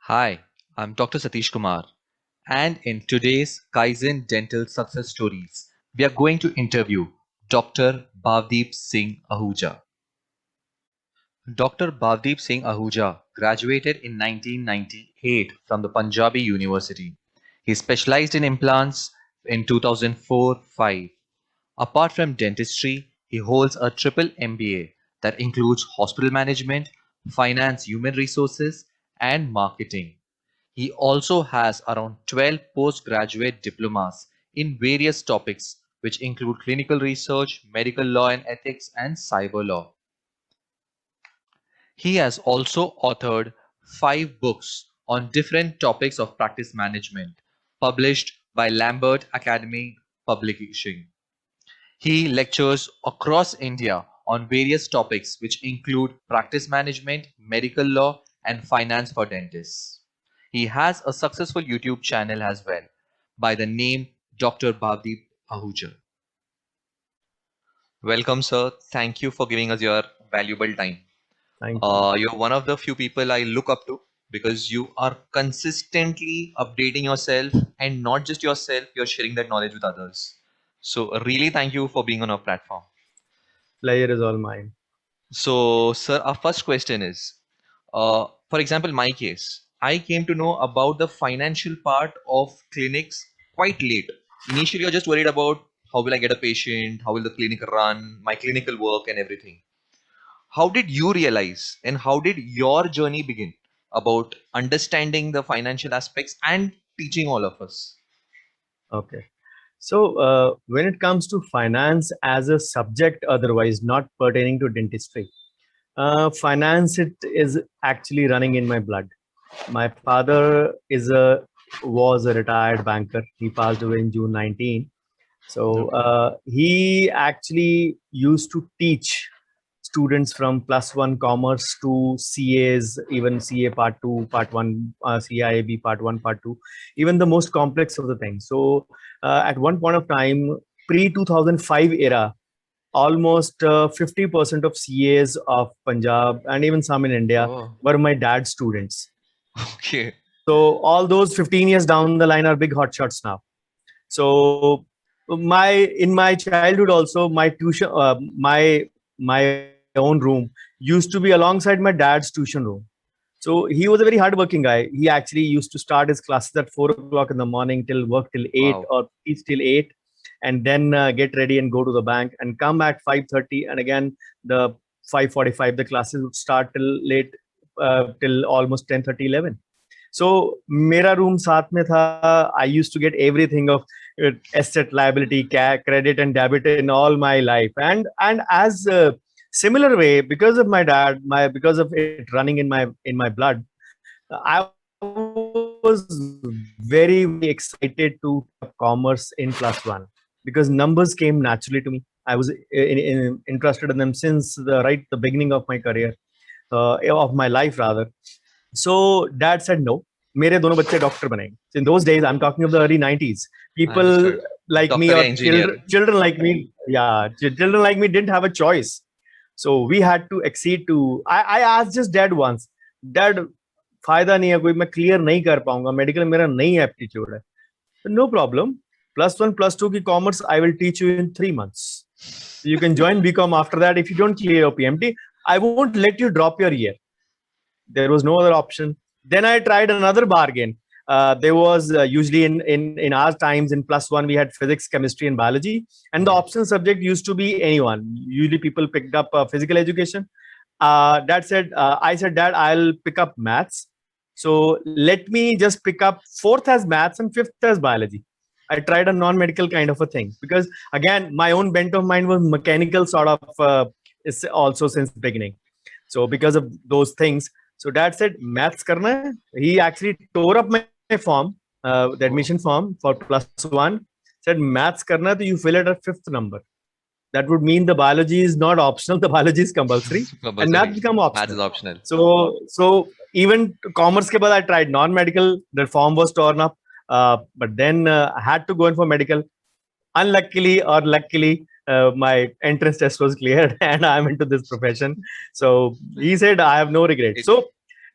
Hi, I'm Dr. Satish Kumar, and in today's Kaizen Dental Success Stories, we are going to interview Dr. Bhavdeep Singh Ahuja. Dr. Bhavdeep Singh Ahuja graduated in 1998 from the Punjabi University. He specialized in implants in 2004-5. Apart from dentistry, he holds a triple MBA that includes hospital management, finance, human resources, and marketing. He also has around 12 postgraduate diplomas in various topics, which include clinical research, medical law and ethics, and cyber law. He has also authored 5 books on different topics of practice management, published by Lambert Academy Publishing. He lectures across India on various topics which include practice management, medical law, and finance for dentists. He has a successful YouTube channel as well by the name Dr. Bhavdeep Ahuja. Welcome, sir. Thank you for giving us your valuable time. Thank you. You're one of the few people I look up to because you are consistently updating yourself, and not just yourself, you're sharing that knowledge with others. So, really, thank you for being on our platform. Pleasure is all mine. So, sir, our first question is, for example, my case, I came to know about the financial part of clinics quite late. Initially, I was just worried about how will I get a patient, how will the clinic run, my clinical work, and everything. How did you realize, and how did your journey begin about understanding the financial aspects and teaching all of us? Okay. So, when it comes to finance as a subject, otherwise not pertaining to dentistry, finance it is actually running in my blood. My father was a retired banker. He passed away in June 19. So Okay. he actually used to teach students from +1 commerce to CAs, even CA part 2, part 1, CIAB part 1, part 2, even the most complex of the things. So at one point of time, pre 2005 era, almost 50% of CAs of Punjab and even some in India Oh, were my dad's students. okay. So all those 15 years down the line are big hotshots now. So my in my childhood also my tuition my own room used to be alongside my dad's tuition room. So he was a very hardworking guy. He actually used to start his classes at 4 o'clock in the morning till work till 8 Wow. or teach till 8, and then get ready and go to the bank and come at 5:30, and again the 5:45 the classes would start till late, till almost 10:30, 11. So मेरा room साथ में था. I used to get everything of asset, liability, credit and debit in all my life, and as similar way, because of my dad, my because of it running in my blood, I was very excited to commerce in +1 because numbers came naturally to me. I was interested in them since the beginning of my career, of my life rather. So dad said no. मेरे दोनों बच्चे doctor बनेंगे. So in those days, I'm talking of the early 90s. I People understood. like me, Doctor or या engineer. children like me, yeah, children like me didn't have a choice. So we had to accede to. I asked just dad once, dad, फायदा नहीं है कोई, मैं clear नहीं कर पाऊंगा, medical मेरा नहीं एप्टीट्यूड है. No problem. +1 +2 की commerce I will teach you in 3 months. You can join BCom after that. If you don't clear your PMT, I won't let you drop your year. There was no other option. Then I tried another bargain. There was usually in our times in +1 we had physics, chemistry, and biology, and the Okay. option subject used to be anyone. Usually people picked up physical education. I said, Dad, I'll pick up maths. So let me just pick up fourth as maths and fifth as biology. I tried a non-medical kind of a thing because again, my own bent of mind was mechanical sort of, is also since the beginning. So because of those things, so dad said, maths karna hai. He actually tore up my form, the Oh, admission form for +1. Said, maths karna hai, to you fill it at fifth number. That would mean the biology is not optional. The biology is compulsory, and maths compulsory. become Math is optional. optional. So even commerce ke baad I tried non-medical. The form was torn up, but then I had to go in for medical. Unluckily or luckily, my entrance test was cleared and I'm into this profession. So he said, I have no regret. It So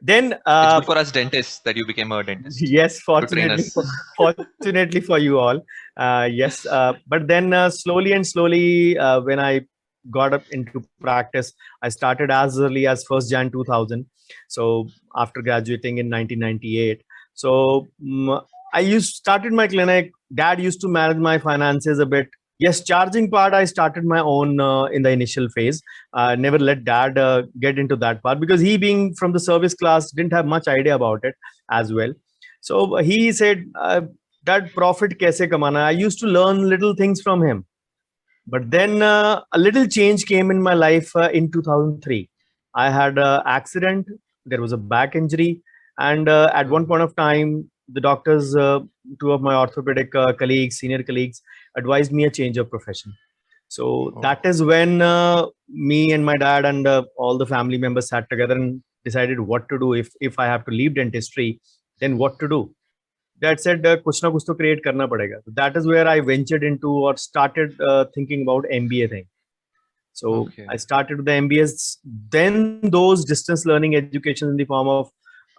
Then It's good for us dentists that you became a dentist yes, to train us. fortunately for you all, yes. But then slowly and slowly, when I got up into practice, I started as early as 1st Jan 2000. So after graduating in 1998, so I used started my clinic. Dad used to manage my finances a bit. Yes, charging part I started my own in the initial phase. Never let dad get into that part, because he, being from the service class, didn't have much idea about it as well. So he said, that profit kaise kamana. I used to learn little things from him. But then a little change came in my life in 2003. I had an accident. There was a back injury, and at one point of time, the doctors, two of my orthopedic colleagues, senior colleagues, advised me a change of profession. So Oh, that is when me and my dad and all the family members sat together and decided what to do. If I have to leave dentistry, then what to do. Dad said, कुछ ना कुछ तो create करना पड़ेगा. That is where I ventured into or started thinking about MBA thing. So I okay. started with the MBAs. Then those distance learning education in the form of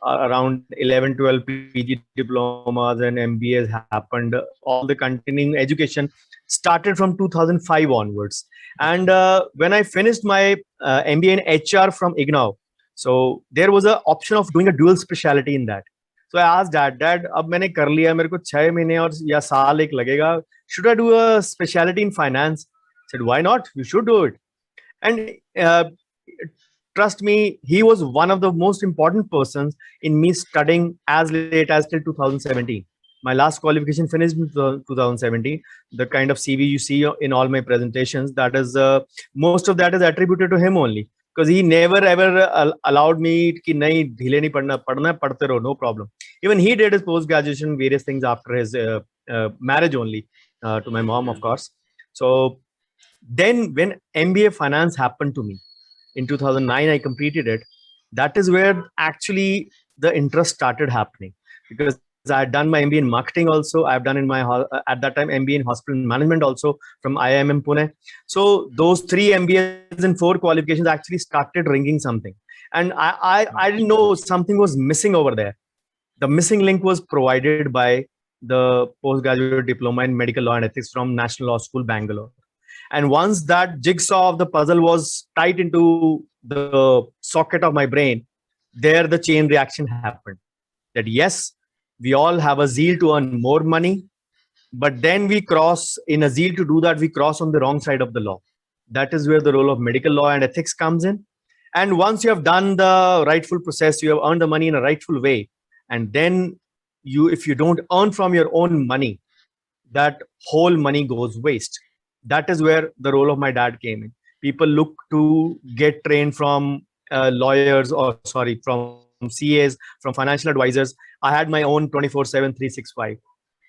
around 11, 12 PG diplomas and MBAs happened. All the continuing education started from 2005 onwards. And Okay. when I finished my MBA in HR from IGNOU, so there was an option of doing a dual specialty in that. So I asked Dad, अब मैंने कर लिया, मेरे को 6 महीने और या साल एक लगेगा. Should I do a specialty in finance? I said, why not? You should do it. And trust me, he was one of the most important persons in me studying as late as till 2017. My last qualification finished in 2017. The kind of CV you see in all my presentations, that is most of that is attributed to him only, because he never ever allowed me कि नहीं ढीले नहीं पढ़ना, पढ़ना है, पढ़ते रहो, no problem. Even he did his post graduation various things after his marriage only, to my mom, of course. So then when MBA finance happened to me in 2009, I completed it. That is where actually the interest started happening, because I had done my MBA in marketing also. I've done in my at that time MBA in hospital management also from IIM Pune. So those three MBAs and four qualifications actually started ringing something, and I didn't know something was missing over there. The missing link was provided by the postgraduate diploma in medical law and ethics from National Law School, Bangalore. And once that jigsaw of the puzzle was tight into the socket of my brain, there the chain reaction happened. That yes, we all have a zeal to earn more money, but then we cross, in a zeal to do that, we cross on the wrong side of the law. That is where the role of medical law and ethics comes in. And once you have done the rightful process, you have earned the money in a rightful way, and then you, if you don't earn from your own money, that whole money goes waste. That is where the role of my dad came in. People look to get trained from lawyers, or sorry, from CAs, from financial advisors. I had my own 24/7, 365.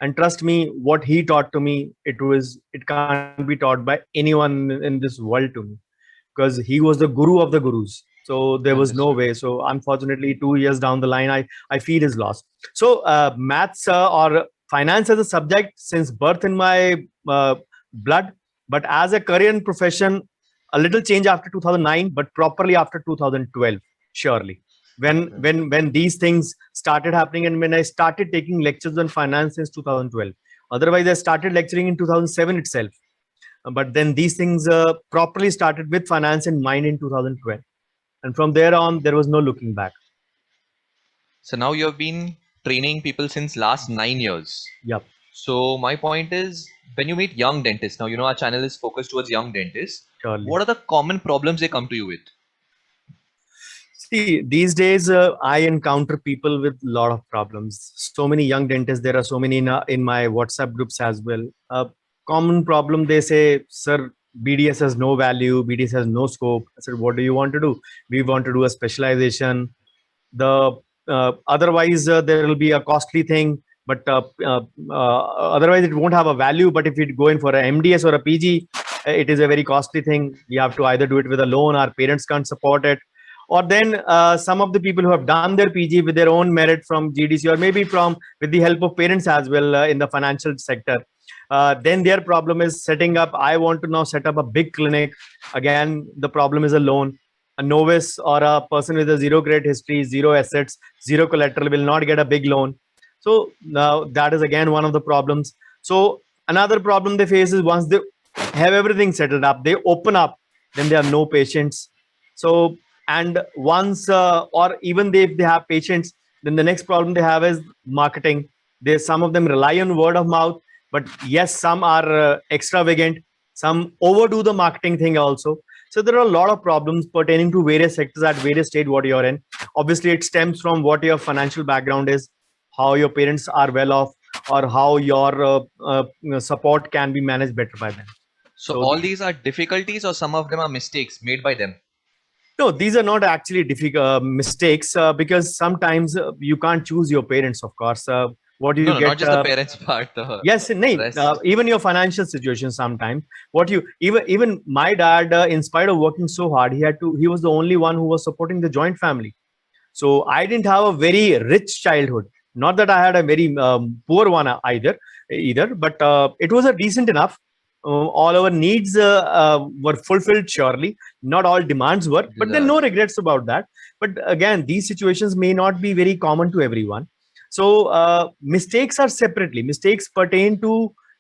And trust me, what he taught to me, it can't be taught by anyone in this world to me, because he was the guru of the gurus. So there was no Understood. way. So unfortunately, 2 years down the line, I feel his loss. So maths or finance as a subject since birth in my blood, but as a career and profession, a little change after 2009, but properly after 2012, surely. Okay. When these things started happening, and when I started taking lectures on finance since 2012. Otherwise, I started lecturing in 2007 itself. But then these things properly started with finance in mind in 2012. And from there on, there was no looking back. So now you have been training people since last 9 years. Yep, So my point is, when you meet young dentists, now you know our channel is focused towards young dentists. surely. What are the common problems they come to you with? See, these days I encounter people with a lot of problems. So many young dentists. There are so many in my WhatsApp groups as well. Common problem, they say, sir, BDS has no value. BDS has no scope. I said, what do you want to do? We want to do a specialization. The otherwise there will be a costly thing, but otherwise it won't have a value. But if you go in for a MDS or a PG, it is a very costly thing. You have to either do it with a loan, our parents can't support it, or then some of the people who have done their PG with their own merit from GDC, or maybe from with the help of parents as well in the financial sector. Then their problem is setting up. I want to now set up a big clinic. Again, the problem is a loan. A novice or a person with a zero credit history, zero assets, zero collateral will not get a big loan. So now that is again one of the problems. So another problem they face is once they have everything settled up, they open up, then they have no patience. So and once or even if they have patience, then the next problem they have is marketing. They some of them rely on word of mouth, but yes, some are extravagant, some overdo the marketing thing also. So there are a lot of problems pertaining to various sectors at various stage what you're in. Obviously, it stems from what your financial background is, how your parents are well off, or how your support can be managed better by them. So So all these are difficulties, or some of them are mistakes made by them? no, these are not actually difficult mistakes because sometimes you can't choose your parents. Of course, what you No, no, get. not just the parents part, the Yes, nay, rest. even your financial situation sometimes. What you even my dad, in spite of working so hard, he was the only one who was supporting the joint family. So I didn't have a very rich childhood. Not that I had a very poor one either, but it was a decent enough. All our needs were fulfilled surely. Not all demands were, but then no Deserves. regrets about that. But again, these situations may not be very common to everyone. So mistakes are separately. Mistakes pertain to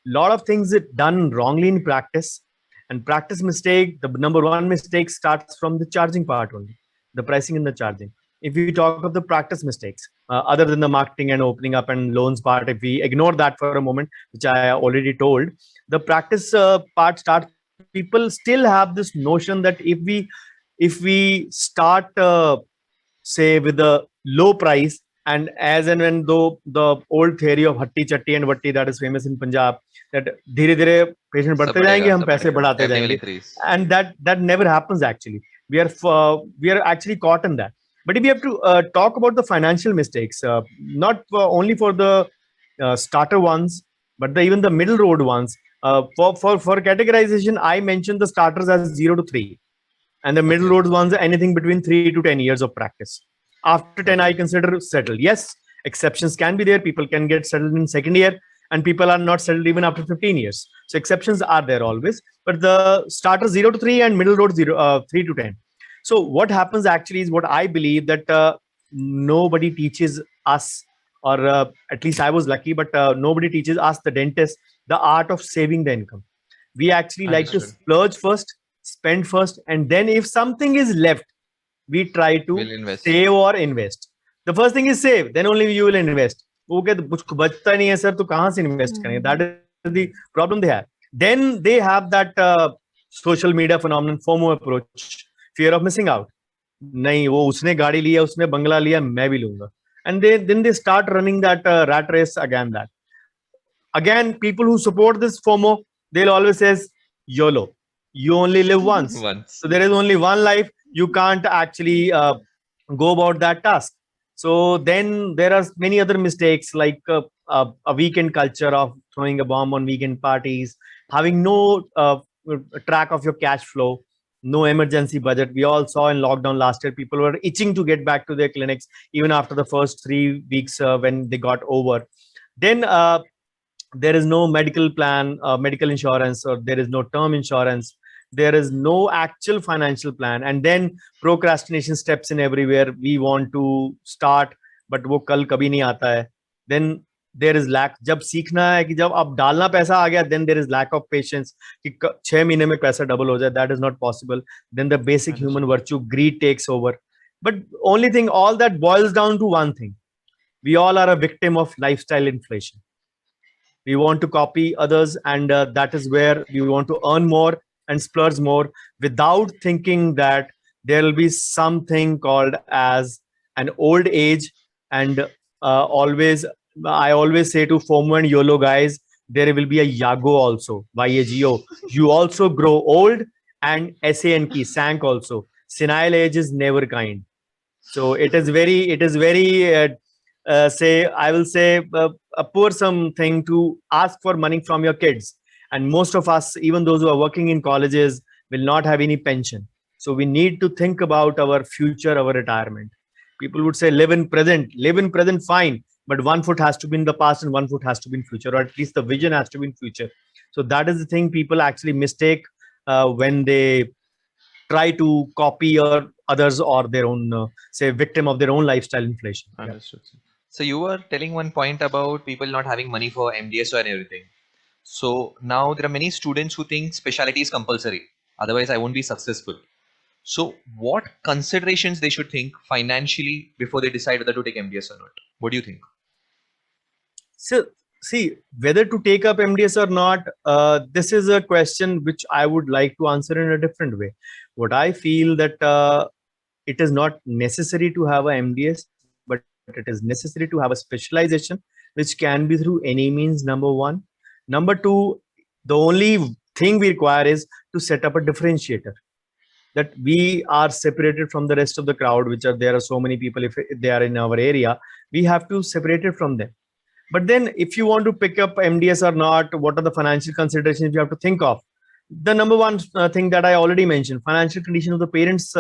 a lot of things that done wrongly in practice. And practice mistake, the number one mistake starts from the charging part only, the pricing and the charging. If we talk of the practice mistakes, other than the marketing and opening up and loans part, if we ignore that for a moment, which I already told, the practice part starts. People still have this notion that if we start say with a low price, and as and when though the old theory of hatti chatti and vatti that is famous in Punjab, that धीरे धीरे patient सब बढ़ते जाएंगे, बढ़ेगा, हम सब पैसे बढ़ेगा. बढ़ाते Family will जाएंगे, increase. and that never happens actually. We are actually caught in that. But if we have to talk about the financial mistakes, not only for the starter ones, but even the middle road ones. For categorization, I mentioned the starters as 0 to 3, and the middle Okay. road ones are anything between 3 to 10 years of practice. After 10, I Okay. consider settled. Yes, exceptions can be there. People can get settled in second year, and people are not settled even after 15 years. So exceptions are there always. But the starter 0 to 3 and middle road 3 to 10. So what happens actually is what I believe that nobody teaches us, or at least I was lucky, but nobody teaches us, the dentist, the art of saving the income. We actually like to Understood. splurge first, spend first, and then if something is left, we try to Will invest. save or invest. The first thing is save, then only you will invest. वो कहते कुछ बचता नहीं है sir, तो कहाँ से invest करेंगे? That is the problem they have. Then they have that social media phenomenon, FOMO approach, fear of missing out. नहीं, वो उसने गाड़ी लिया, उसने बंगला लिया, मैं भी लूंगा. And then they start running that rat race again. That again, people who support this FOMO, they'll always says YOLO. You only live once. Once. So there is only one life. You can't actually go about that task. So then there are many other mistakes like a weekend culture of throwing a bomb on weekend parties, having no track of your cash flow, no emergency budget. We all saw in lockdown last year, people were itching to get back to their clinics even after the first 3 weeks when they got over. Then there is no medical plan, medical insurance, or there is no term insurance. There is no actual financial plan, and then procrastination steps in everywhere. We want to start, but वो कल कभी नहीं आता है. Then there is lack. जब सीखना है कि जब अब डालना पैसा आ गया, then there is lack of patience कि 6 महीने में पैसा डबल हो जाए. That is not possible. Then the basic human Understood. virtue, greed, takes over. But only thing, all that boils down to one thing: we all are a victim of lifestyle inflation. We want to copy others, and that is where we want to earn more and splurge more without thinking that there will be something called as an old age. And always, I always say to FOMO and YOLO guys, there will be a YAGO also, YAGO. You also grow old, and SANK, sank also. Senile age is never kind. So it is very say, I will say, a poor thing to ask for money from your kids. And most of us, even those who are working in colleges, will not have any pension. So we need to think about our future, our retirement. People would say live in present, fine, but one foot has to be in the past and one foot has to be in future, or at least the vision has to be in future. So that is the thing people actually mistake when they try to copy or others or their own, say, victim of their own lifestyle inflation. Yeah. Understood. So you were telling one point about people not having money for MDS and everything. So now there are many students who think specialty is compulsory. Otherwise, I won't be successful. So what considerations they should think financially before they decide whether to take MDS or not? What do you think? So, see, whether to take up MDS or not, this is a question which I would like to answer in a different way. What I feel that it is not necessary to have a MDS, but it is necessary to have a specialization, which can be through any means. Number one. Number two, the only thing we require is to set up a differentiator, that we are separated from the rest of the crowd, which are there are so many people. If they are in our area, we have to separate it from them. But then if you want to pick up MDS or not, what are the financial considerations you have to think of? The number one thing that I already mentioned, financial condition of the parents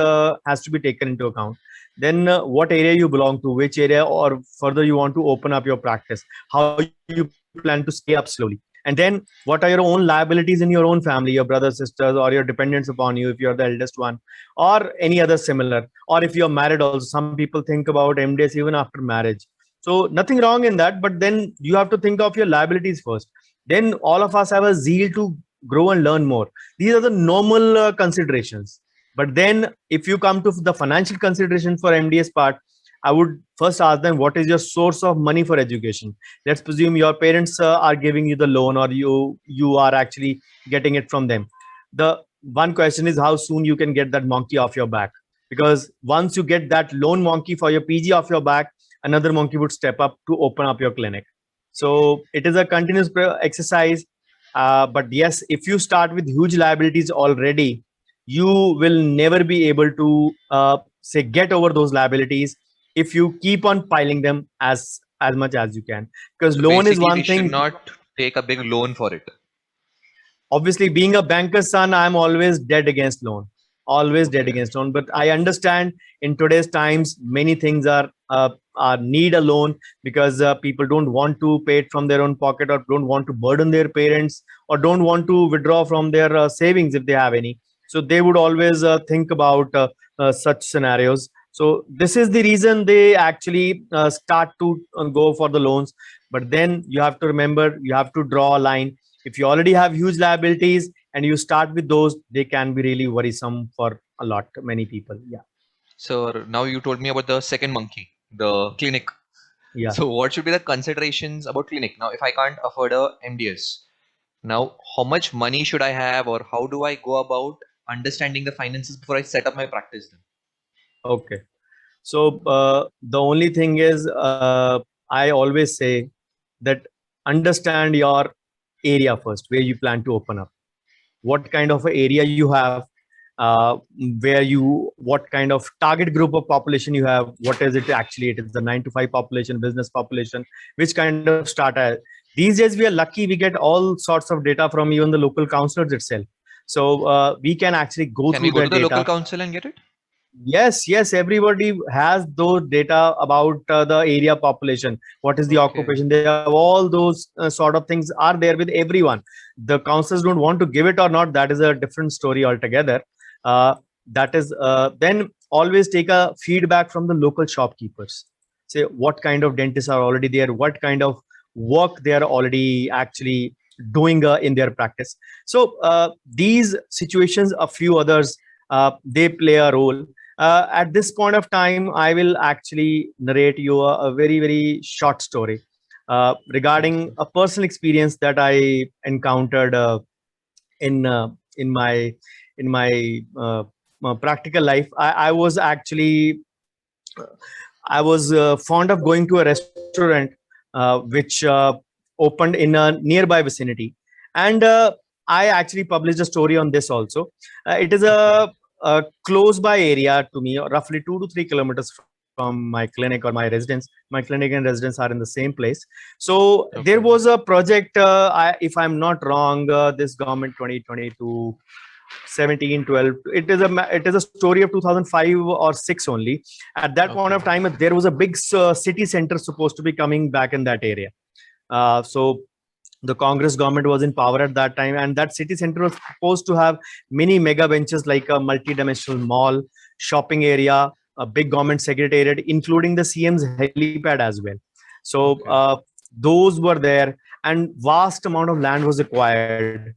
has to be taken into account. Then what area you belong to, which area or further you want to open up your practice, how you plan to scale up slowly. And then what are your own liabilities in your own family, your brothers, sisters, or your dependents upon you if you're the eldest one, or any other similar. Or if you're married also, some people think about MDS even after marriage. So nothing wrong in that, but then you have to think of your liabilities first. Then all of us have a zeal to grow and learn more. These are the normal considerations. But then if you come to the financial consideration for MDS part, I would first ask them, what is your source of money for education? Let's presume your parents are giving you the loan, or you are actually getting it from them. The one question is how soon you can get that monkey off your back. Because once you get that loan monkey for your PG off your back, another monkey would step up to open up your clinic. So it is a continuous exercise. But yes, if you start with huge liabilities already, you will never be able to say get over those liabilities if you keep on piling them as much as you can. Because So loan is basically, we one should thing. not take a big loan for it. Obviously, being a banker's son, I'm always dead against loan, always dead Okay. against loan. But I understand in today's times many things are need a loan, because people don't want to pay it from their own pocket, or don't want to burden their parents, or don't want to withdraw from their savings if they have any. So they would always think about such scenarios. So this is the reason they actually start to go for the loans. But then you have to remember, you have to draw a line. If you already have huge liabilities and you start with those, they can be really worrisome for many people. Yeah. So now you told me about the second monkey, the clinic. Yeah. So what should be the considerations about clinic? Now, if I can't afford a MDS, now how much money should I have, or how do I go about understanding the finances before I set up my practice then? Okay. So the only thing is, I always say that understand your area first, where you plan to open up, what kind of area you have, what kind of target group of population you have, what is it actually, it is the 9 to 5 population, business population, which kind of starter. These days we are lucky, we get all sorts of data from even the local counselors itself. So we can actually go Can we through go the to the local data. council and get it? Yes, everybody has those data about the area population. What is the Okay. occupation? They have all those sort of things are there with everyone. The councils don't want to give it or not. That is a different story altogether. That is then always take a feedback from the local shopkeepers. Say what kind of dentists are already there, what kind of work they are already actually doing in their practice. So these situations, a few others, they play a role. At this point of time, I will actually narrate you a very, very short story Yes, regarding yes. a personal experience that I encountered in uh, in my in my practical life. I was fond of going to a restaurant which opened in a nearby vicinity, and I actually published a story on this also. It is Okay. a close by area to me, roughly 2 to 3 kilometers from my clinic or my residence. My clinic and residence are in the same place. So there Okay. was a project, if I'm not wrong, this government 2022 17 12, it is a story of 2005 or 6 only. At that point Okay. of time, there was a big city center supposed to be coming back in that area. So The Congress government was in power at that time, and that city center was supposed to have many mega ventures like a multi-dimensional mall, shopping area, a big government secretariat, including the CM's helipad as well. So Okay. those were there, and vast amount of land was acquired.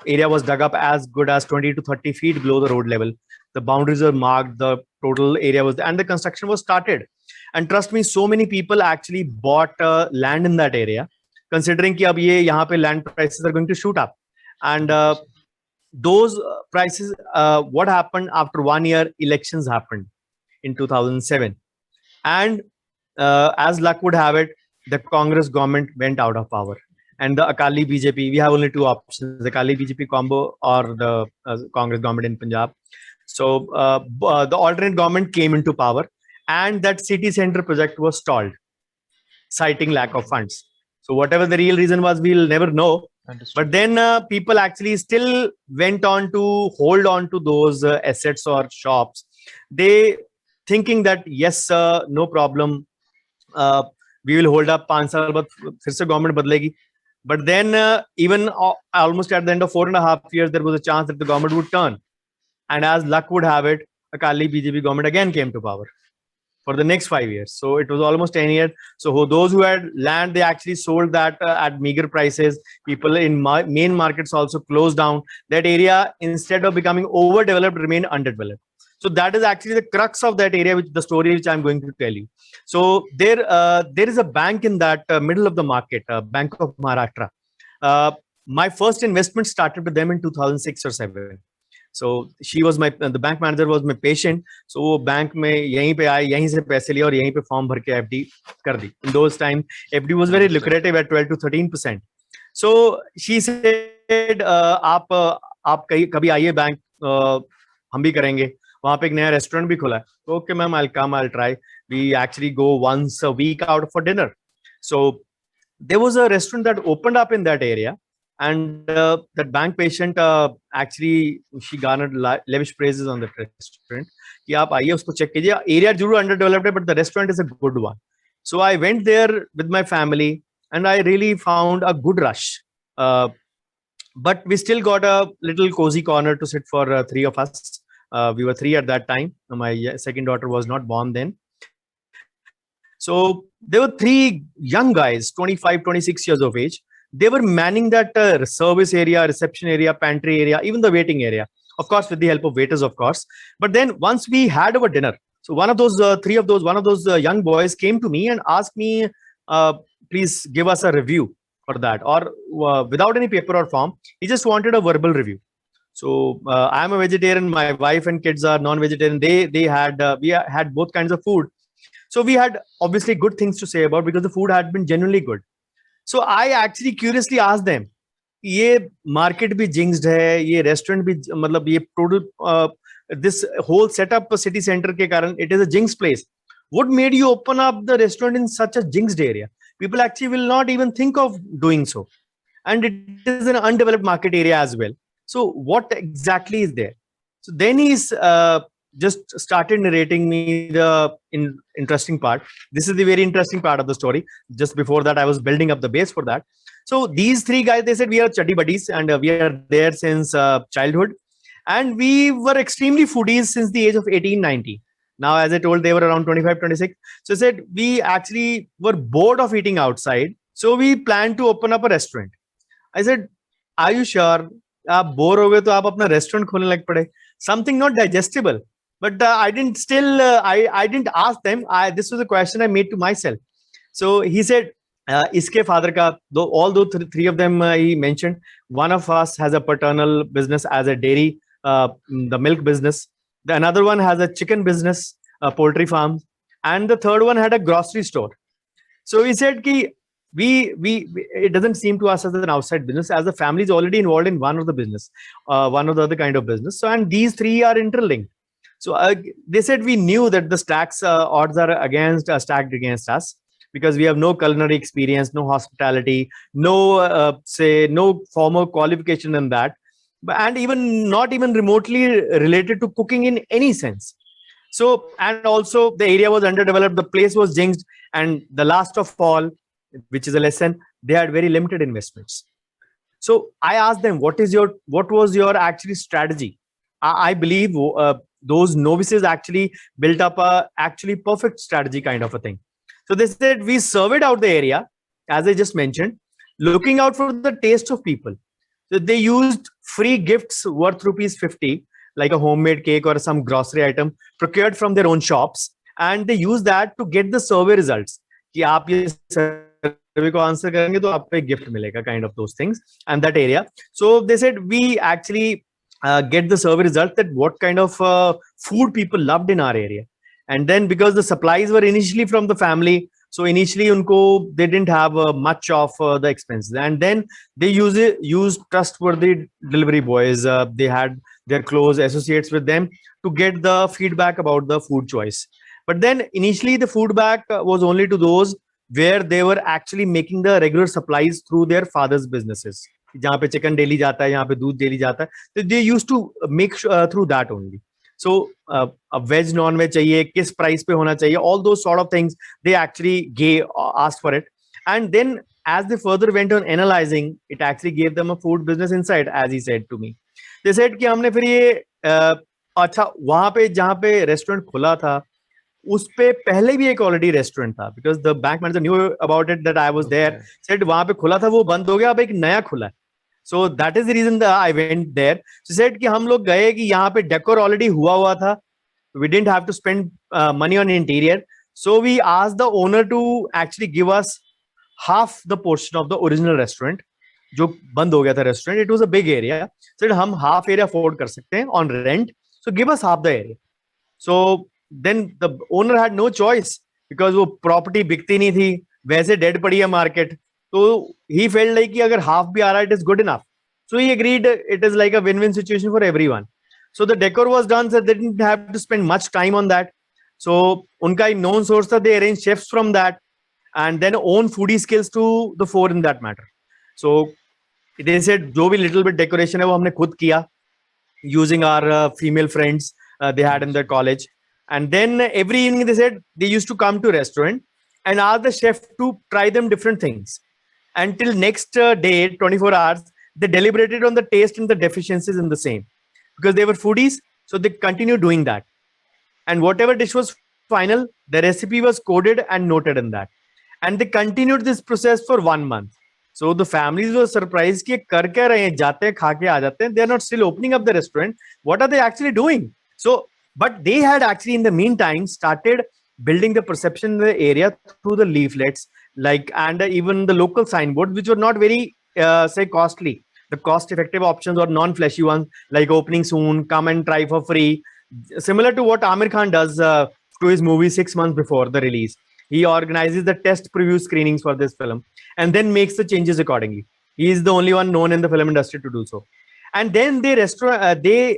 Area was dug up as good as 20 to 30 feet below the road level. The boundaries were marked, the total area was, and the construction was started. And trust me, so many people actually bought land in that area, considering कि अब ये यहाँ पे land prices are going to shoot up. And 100%. those prices, what happened after 1 year, elections happened in 2007. And as luck would have it, the Congress government went out of power. And the Akali BJP, we have only two options, the Akali BJP combo or the Congress government in Punjab. So the alternate government came into power, and that city center project was stalled, citing lack of funds. So whatever the real reason was, we'll never know. Understood. But then people actually still went on to hold on to those assets or shops. They thinking that yes, no problem, uh, we will hold up 5 साल बाद फिर से government बदलेगी. But then even almost at the end of 4.5 years, there was a chance that the government would turn. And as luck would have it, Akali BJP government again came to power for the next 5 years. So it was almost 10 years. So those who had land, they actually sold that at meager prices. People in main markets also closed down. That area, instead of becoming overdeveloped, remained underdeveloped. So that is actually the crux of that area, which the story which I'm going to tell you. So there is a bank in that middle of the market, Bank of Maharashtra. My first investment started with them in 2006 or 7. So she was the bank manager was my patient. So वो bank में यहीं पे आई, यहीं से पैसे लिए और यहीं पे फॉर्म भर के FD कर दी. In those time, FD was very Understood. lucrative at 12 to 13%. So she said, आप कभी आइए बैंक, हम भी करेंगे. वहाँ पे एक नया रेस्टोरेंट भी खुला है. Okay ma'am, I'll come, I'll try. We actually go once a week out for dinner. So there was a restaurant that opened up in that area, and that bank patient actually she garnered lavish praises on that restaurant कि आप आइए उसको check कीजिए. Area जरूर underdeveloped है, but the restaurant is a good one. So I went there with my family, and I really found a good rush. But we still got a little cozy corner to sit for three of us. We were three at that time. My second daughter was not born then. So there were three young guys, 25, 26 years of age. They were manning that service area, reception area, pantry area, even the waiting area. Of course, with the help of waiters, of course. But then once we had our dinner, so one of those young boys came to me and asked me, please give us a review for that, or without any paper or form. He just wanted a verbal review. So I'm a vegetarian. My wife and kids are non-vegetarian. We had both kinds of food. So we had obviously good things to say about, because the food had been genuinely good. So I actually curiously asked them, ये market भी jinxed है, ये restaurant भी, मतलब ये total this whole setup city center के कारण, it is a jinxed place. What made you open up the restaurant in such a jinxed area? People actually will not even think of doing so, and it is an undeveloped market area as well. So what exactly is there? So then he's just started narrating me the interesting part. This is the very interesting part of the story. Just before that, I was building up the base for that. So these three guys, they said we are chuddy buddies, and we are there since childhood, and we were extremely foodies since the age of 18, 19. Now, as I told, they were around 25, 26. So I said we actually were bored of eating outside, so we planned to open up a restaurant. I said, are you sure? आप bore हो गए तो आप अपना restaurant खोलने लग पड़े. Something not digestible. But I didn't still, I didn't ask them. This was a question I made to myself. So he said, iske father ka, although three of them he mentioned, one of us has a paternal business as a dairy, the milk business. The another one has a chicken business, a poultry farm. And the third one had a grocery store. So he said, ki, it doesn't seem to us as an outside business, as the family is already involved in one of the business, one or the other kind of business. So, and these three are interlinked. So they said we knew that the stacks odds are stacked against us, because we have no culinary experience, no hospitality, no no formal qualification in that, and even not even remotely related to cooking in any sense. So, and also the area was underdeveloped, the place was jinxed, and the last of all, which is a lesson, they had very limited investments. So I asked them, what was your actually strategy? I believe those novices actually built up a actually perfect strategy kind of a thing. So they said we surveyed out the area, as I just mentioned, looking out for the taste of people. So they used free gifts worth rupees 50, like a homemade cake or some grocery item procured from their own shops. And they used that to get the survey results. कि आप ये survey को answer करेंगे तो आपको एक gift मिलेगा, kind of those things and that area. So they said we actually get the survey result that what kind of food people loved in our area. And then because the supplies were initially from the family, so initially unko they didn't have much of the expenses, and then they used trustworthy delivery boys. They had their close associates with them to get the feedback about the food choice. But then initially the feedback was only to those where they were actually making the regular supplies through their father's businesses. जहाँ पे chicken daily जाता है, यहाँ पे दूध daily जाता है, तो they use to make through that only. So veg non veg चाहिए, किस प्राइस पे होना चाहिए, all those sort of things they actually gave asked for it. And then as they further went on analyzing, it actually gave them a food business insight, as he said to me. They said कि हमने फिर ये अच्छा वहां पे जहाँ पे restaurant खुला था उस पे पहले भी एक ऑलरेडी रेस्टोरेंट था, because the bank manager knew about it that I was there. Said वहां पे खुला था, वो बंद हो गया, अब एक नया खुला है. So that is the reason I went there. So said कि हम लोग गए कि यहाँ पे डेकोर ऑलरेडी हुआ था, we didn't have to spend money on interior, so we asked the owner to actually give us half the portion of the original restaurant जो बंद हो गया था restaurant. It was a big area. So हम half area afford कर सकते हैं on rent, so give us half the area. So then the owner had no choice because वो प्रॉपर्टी बिकती नहीं थी, वैसे डेड पड़ी है मार्केट. तो he felt like कि अगर हाफ भी आ रहा है, it is good enough. So he agreed. It is like a win-win situation for everyone. So the decor was done, so they didn't have to spend much time on that. So उनका एक known source था, they arranged chefs from that, and then own foodie skills to the fore in that matter. So they said जो भी little bit decoration है वो हमने खुद किया using our female friends they had in their college. And then every evening they said they used to come to restaurant and ask the chef to try them different things. Until next day, 24 hours, they deliberated on the taste and the deficiencies in the same. Because they were foodies, so they continued doing that. And whatever dish was final, the recipe was coded and noted in that. And they continued this process for 1 month. So the families were surprised कि कर क्या रहे हैं, जाते हैं, खा के आ जाते हैं. They are not still opening up the restaurant. What are they actually doing? So but they had actually in the meantime started building the perception in the area through the leaflets, like, and even the local signboards, which were not very say costly. The cost effective options or non-fleshy ones, like opening soon, come and try for free, similar to what Amir Khan does to his movie 6 months before the release. He organizes the test preview screenings for this film and then makes the changes accordingly. He is the only one known in the film industry to do so. And then they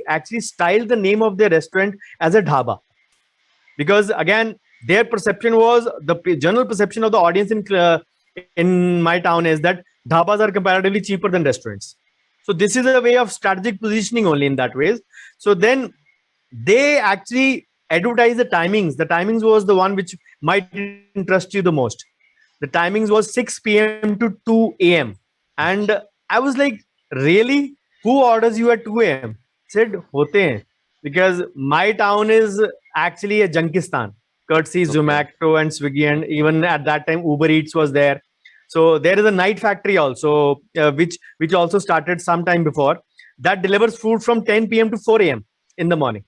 actually styled the name of their restaurant as a dhaba, because again their perception was, the general perception of the audience in my town is that dhabas are comparatively cheaper than restaurants. So this is a way of strategic positioning only in that ways. So then they actually advertise the timings. The timings was the one which might interest you the most. The timings was 6 p.m. to 2 a.m. And I was like, really? Who orders you at 2 a.m.? Said, hote hain. Because my town is actually a Junkistan, courtesy Zomato and Swiggy, and even at that time Uber Eats was there. So there is a night factory also, which also started some time before, that delivers food from 10 p.m. to 4 a.m. in the morning.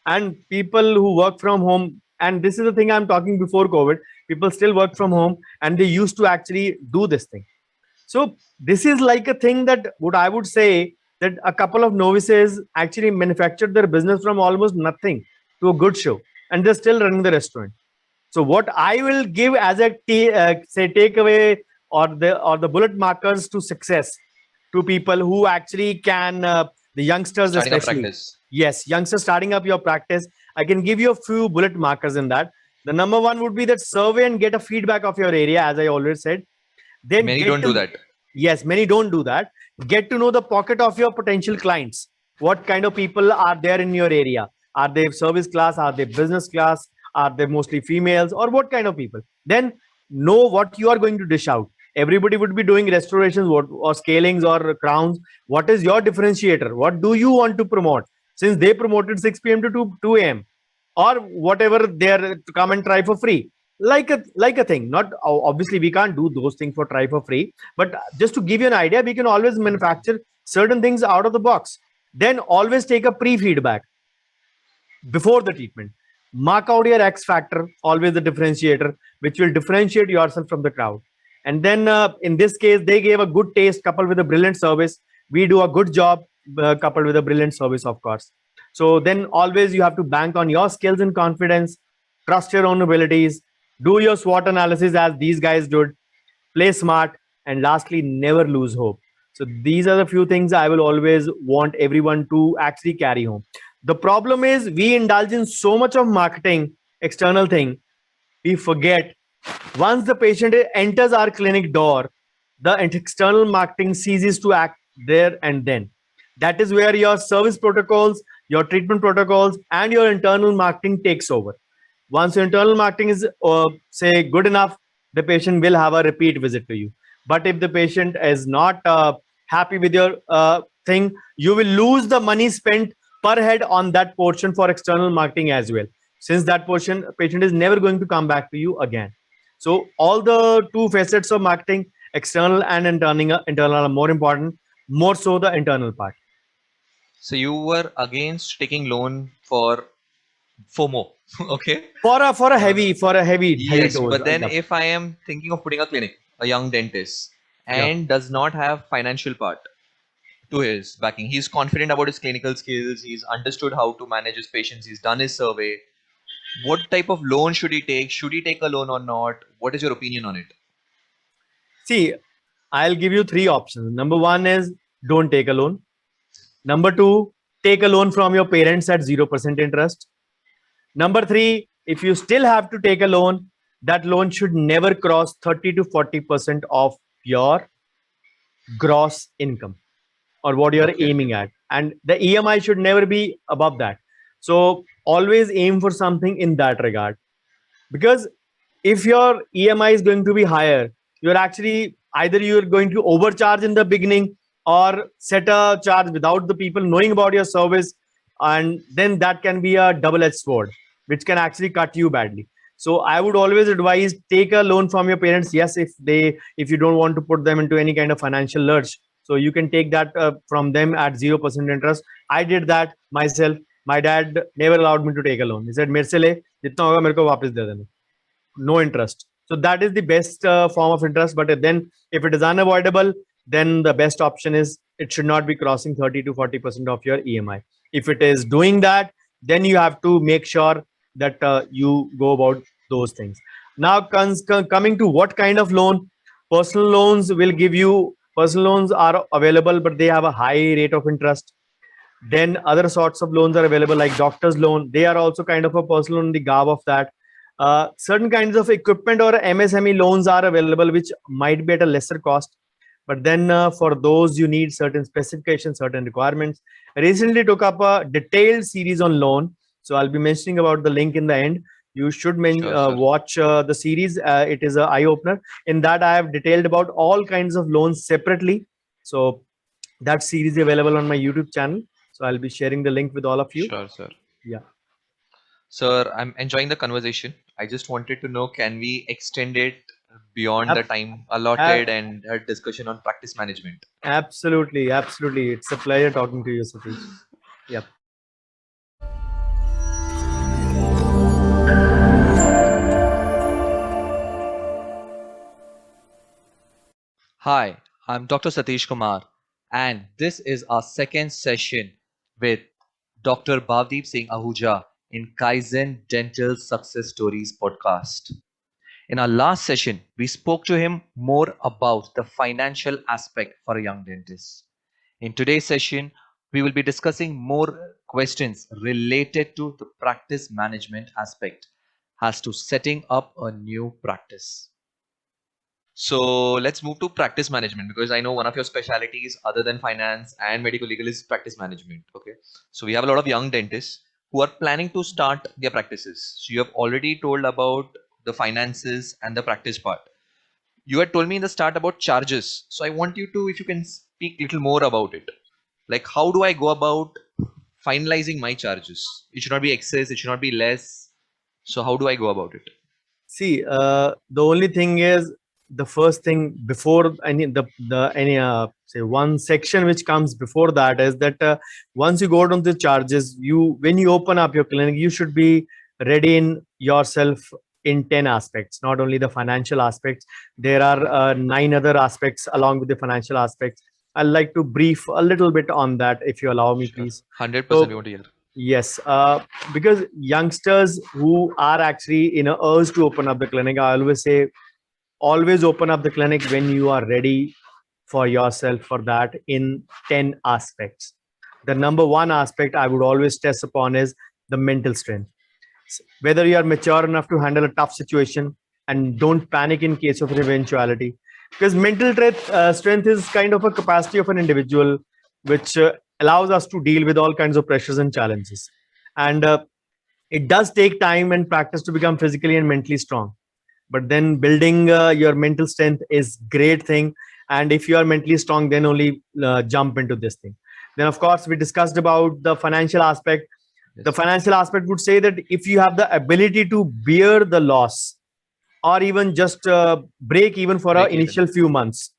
And people who work from home, and this is the thing I'm talking before COVID, people still work from home and they used to actually do this thing. So this is like a thing that what I would say that a couple of novices actually manufactured their business from almost nothing to a good show, and they're still running the restaurant. So what I will give as a say takeaway or the bullet markers to success to people who actually can the youngsters Starting a especially. practice. Yes, youngsters starting up your practice. I can give you a few bullet markers in that. The number one would be that survey and get a feedback of your area, as I already said. Then Many don't do that. Yes, many don't do that. Get to know the pocket of your potential clients. What kind of people are there in your area? Are they service class? Are they business class? Are they mostly females? Or what kind of people? Then know what you are going to dish out. Everybody would be doing restorations or scalings or crowns. What is your differentiator? What do you want to promote? Since they promoted 6 p.m. to 2 a.m. or whatever, they're to come and try for free. Like a thing. Not obviously we can't do those things for try for free, but just to give you an idea, we can always manufacture certain things out of the box. Then always take a pre-feedback before the treatment. Mark out your X factor, always the differentiator, which will differentiate yourself from the crowd. And then in this case, they gave a good taste coupled with a brilliant service. We do a good job coupled with a brilliant service, of course. So then always you have to bank on your skills and confidence, trust your own abilities, do your SWOT analysis as these guys did, play smart, and lastly, never lose hope. So these are the few things I will always want everyone to actually carry home. The problem is we indulge in so much of marketing, external thing, we forget once the patient enters our clinic door, the external marketing ceases to act there and then. That is where your service protocols, your treatment protocols, and your internal marketing takes over. Once your internal marketing is, say, good enough, the patient will have a repeat visit to you. But if the patient is not happy with your thing, you will lose the money spent per head on that portion for external marketing as well, since that portion patient is never going to come back to you again. So all the two facets of marketing, external and internal are more important, more so the internal part. So you were against taking loan for FOMO, okay? For a Uh, heavy yes, dose. but then Yeah, if I am thinking of putting a clinic, a young dentist, yeah. and does not have financial part to his backing, he's confident about his clinical skills, he's understood how to manage his patients, he's done his survey. What type of loan should he take? Should he take a loan or not? What is your opinion on it? See, I'll give you three options. Number one is don't take a loan. Number two, take a loan from your parents at 0% interest. Number three, if you still have to take a loan, that loan should never cross 30 to 40% of your gross income or what you're Okay. aiming at. And the EMI should never be above that. So always aim for something in that regard. Because if your EMI is going to be higher, you're actually either you're going to overcharge in the beginning or set a charge without the people knowing about your service, and then that can be a double-edged sword, which can actually cut you badly. So I would always advise take a loan from your parents. Yes, if you don't want to put them into any kind of financial lurch, so you can take that from them at 0% interest. I did that myself. My dad never allowed me to take a loan. He said, "मेरे से ले जितना होगा मेरे को वापस दे देना." No interest. So that is the best form of interest. But then if it is unavoidable, then the best option is it should not be crossing 30 to 40% of your EMI. If it is doing that, then you have to make sure that you go about those things. Now, coming to what kind of loan, personal loans will give you, personal loans are available, but they have a high rate of interest. Then other sorts of loans are available, like doctor's loan. They are also kind of a personal loan in the garb of that. Certain kinds of equipment or MSME loans are available, which might be at a lesser cost. But then for those, you need certain specifications, certain requirements. I recently took up a detailed series on loan. So I'll be mentioning about the link in the end. You should Sure, sir. watch the series. It is an eye opener. In that, I have detailed about all kinds of loans separately. So that series is available on my YouTube channel. So I'll be sharing the link with all of you. Sure, sir. Yeah. Sir, I'm enjoying the conversation. I just wanted to know, can we extend it beyond the Ab- time allotted and a discussion on practice management? Absolutely. Absolutely. It's a pleasure talking to you, Satish. Yep. Hi, I'm Dr. Satish Kumar, and this is our second session with Dr. Bhavdeep Singh Ahuja in Kaizen Dental Success Stories podcast. In our last session, we spoke to him more about the financial aspect for a young dentist. In today's session, we will be discussing more questions related to the practice management aspect as to setting up a new practice. So let's move to practice management, because I know one of your specialities other than finance and medical legal is practice management. Okay. So we have a lot of young dentists who are planning to start their practices. So you have already told about the finances and the practice part. You had told me in the start about charges. So I want you to, if you can speak a little more about it. Like, how do I go about finalizing my charges? It should not be excess, it should not be less. So how do I go about it? See, the only thing is the first thing before any say one section which comes before that is that once you go down the charges, you when you open up your clinic, you should be ready in yourself in 10 aspects, not only the financial aspects. There are nine other aspects along with the financial aspects. I'd like to brief a little bit on that if you allow me, Sure. please. 100% we So want to hear. yes, because youngsters who are actually in a urge to open up the clinic, I always say, always open up the clinic when you are ready for yourself for that in 10 aspects. The number one aspect I would always stress upon is the mental strength. Whether you are mature enough to handle a tough situation and don't panic in case of an eventuality. Because mental strength is kind of a capacity of an individual which allows us to deal with all kinds of pressures and challenges. And it does take time and practice to become physically and mentally strong, but then building your mental strength is great thing. And if you are mentally strong, then only jump into this thing. Then of course we discussed about the financial aspect. The Yes. financial aspect would say that if you have the ability to bear the loss or even just break even for an Break even. initial few months,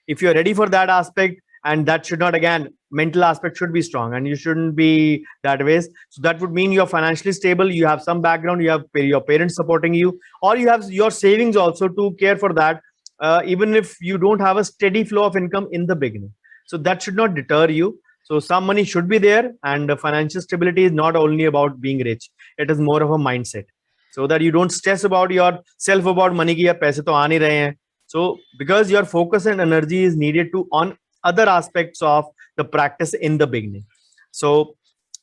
if you're ready for that aspect, and that should not, again, mental aspect should be strong and you shouldn't be that ways. So that would mean you're financially stable, you have some background, you have your parents supporting you, or you have your savings also to care for that, even if you don't have a steady flow of income in the beginning. So that should not deter you. So some money should be there, and financial stability is not only about being rich, it is more of a mindset, so that you don't stress about yourself about money ki yaar paise to aa nahi rahe hain. So because your focus and energy is needed to on other aspects of the practice in the beginning. So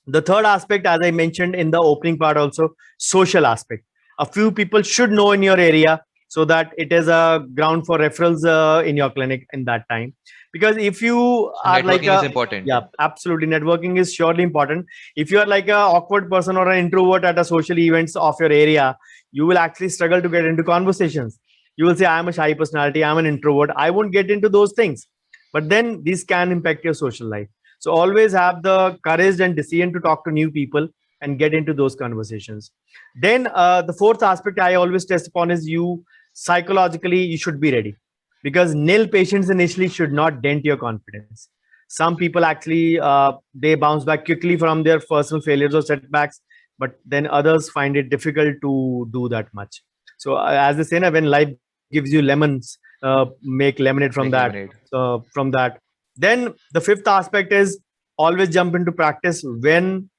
the third aspect, as I mentioned in the opening part also, social aspect. A few people should know in your area so that it is a ground for referrals in your clinic in that time. Because if you So are like networking is a, important. yeah, absolutely, networking is surely important. If you are like a awkward person or an introvert at a social events of your area, you will actually struggle to get into conversations. You will say, I'm a shy personality, I'm an introvert, I won't get into those things. But then these can impact your social life. So always have the courage and decision to talk to new people and get into those conversations. Then the fourth aspect I always test upon is you psychologically you should be ready, because nil patients initially should not dent your confidence. Some people actually they bounce back quickly from their personal failures or setbacks, but then others find it difficult to do that much. So as they say, na, when life gives you lemons, make lemonade from Make that. lemonade. From that, then the fifth aspect is always jump into practice when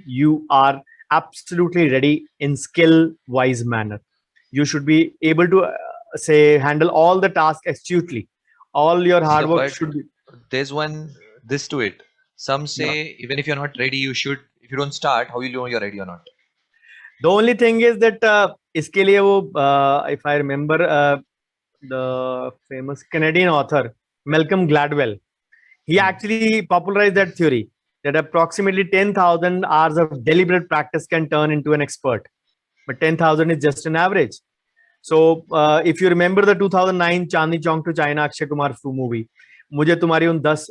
you are absolutely ready in skill wise manner. You should be able to say handle all the tasks astutely. All your hard So, work but should be, there's one this to it. Some yeah. say even if you're not ready, you should. If you don't start, how will you know you're ready or not? The only thing is that इसके लिए वो if I remember the famous Canadian author Malcolm Gladwell, he Hmm. actually popularized that theory that approximately 10,000 hours of deliberate practice can turn into an expert, but 10,000 is just an average. So if you remember the 2009 Chandni Chowk to China Akshay Kumar movie, मुझे तुम्हारी उन 10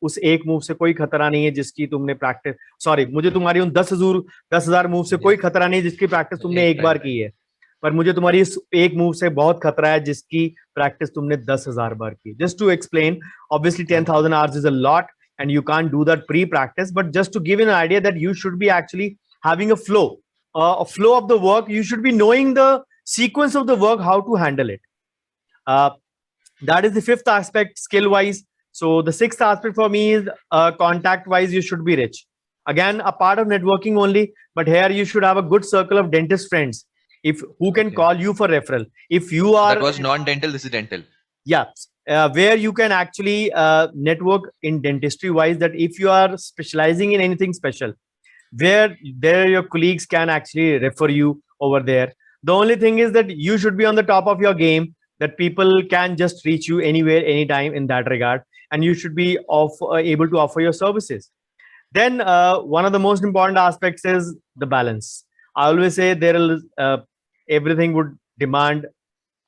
उस एक move से कोई खतरा नहीं है जिसकी तुमने प्रैक्टिस, सॉरी, मुझे तुम्हारी उन 10,000 मूव से Yeah. कोई खतरा नहीं है जिसकी प्रैक्टिस तुमने एक एक बार time. की है, पर मुझे तुम्हारी इस एक मूव से बहुत खतरा है जिसकी प्रैक्टिस तुमने 10,000 बार की. Just to explain, obviously Okay. 10,000 hours is a lot and you can't do that pre-practice, but just to give you an idea that you should be actually having a flow of the work. You should be knowing the sequence of the work, how to handle it. Uh, that is the fifth aspect, skill wise. So the sixth aspect for me is contact wise, you should be rich. Again, a part of networking only, but here you should have a good circle of dentist friends if who can Okay. call you for referral. If you So that are, was non-dental. This is dental. yeah, where you can actually network in dentistry wise, that if you are specializing in anything special, where there your colleagues can actually refer you over there. The only thing is that you should be on the top of your game, that people can just reach you anywhere anytime in that regard, and you should be able to offer your services. Then one of the most important aspects is the balance. I always say there is everything would demand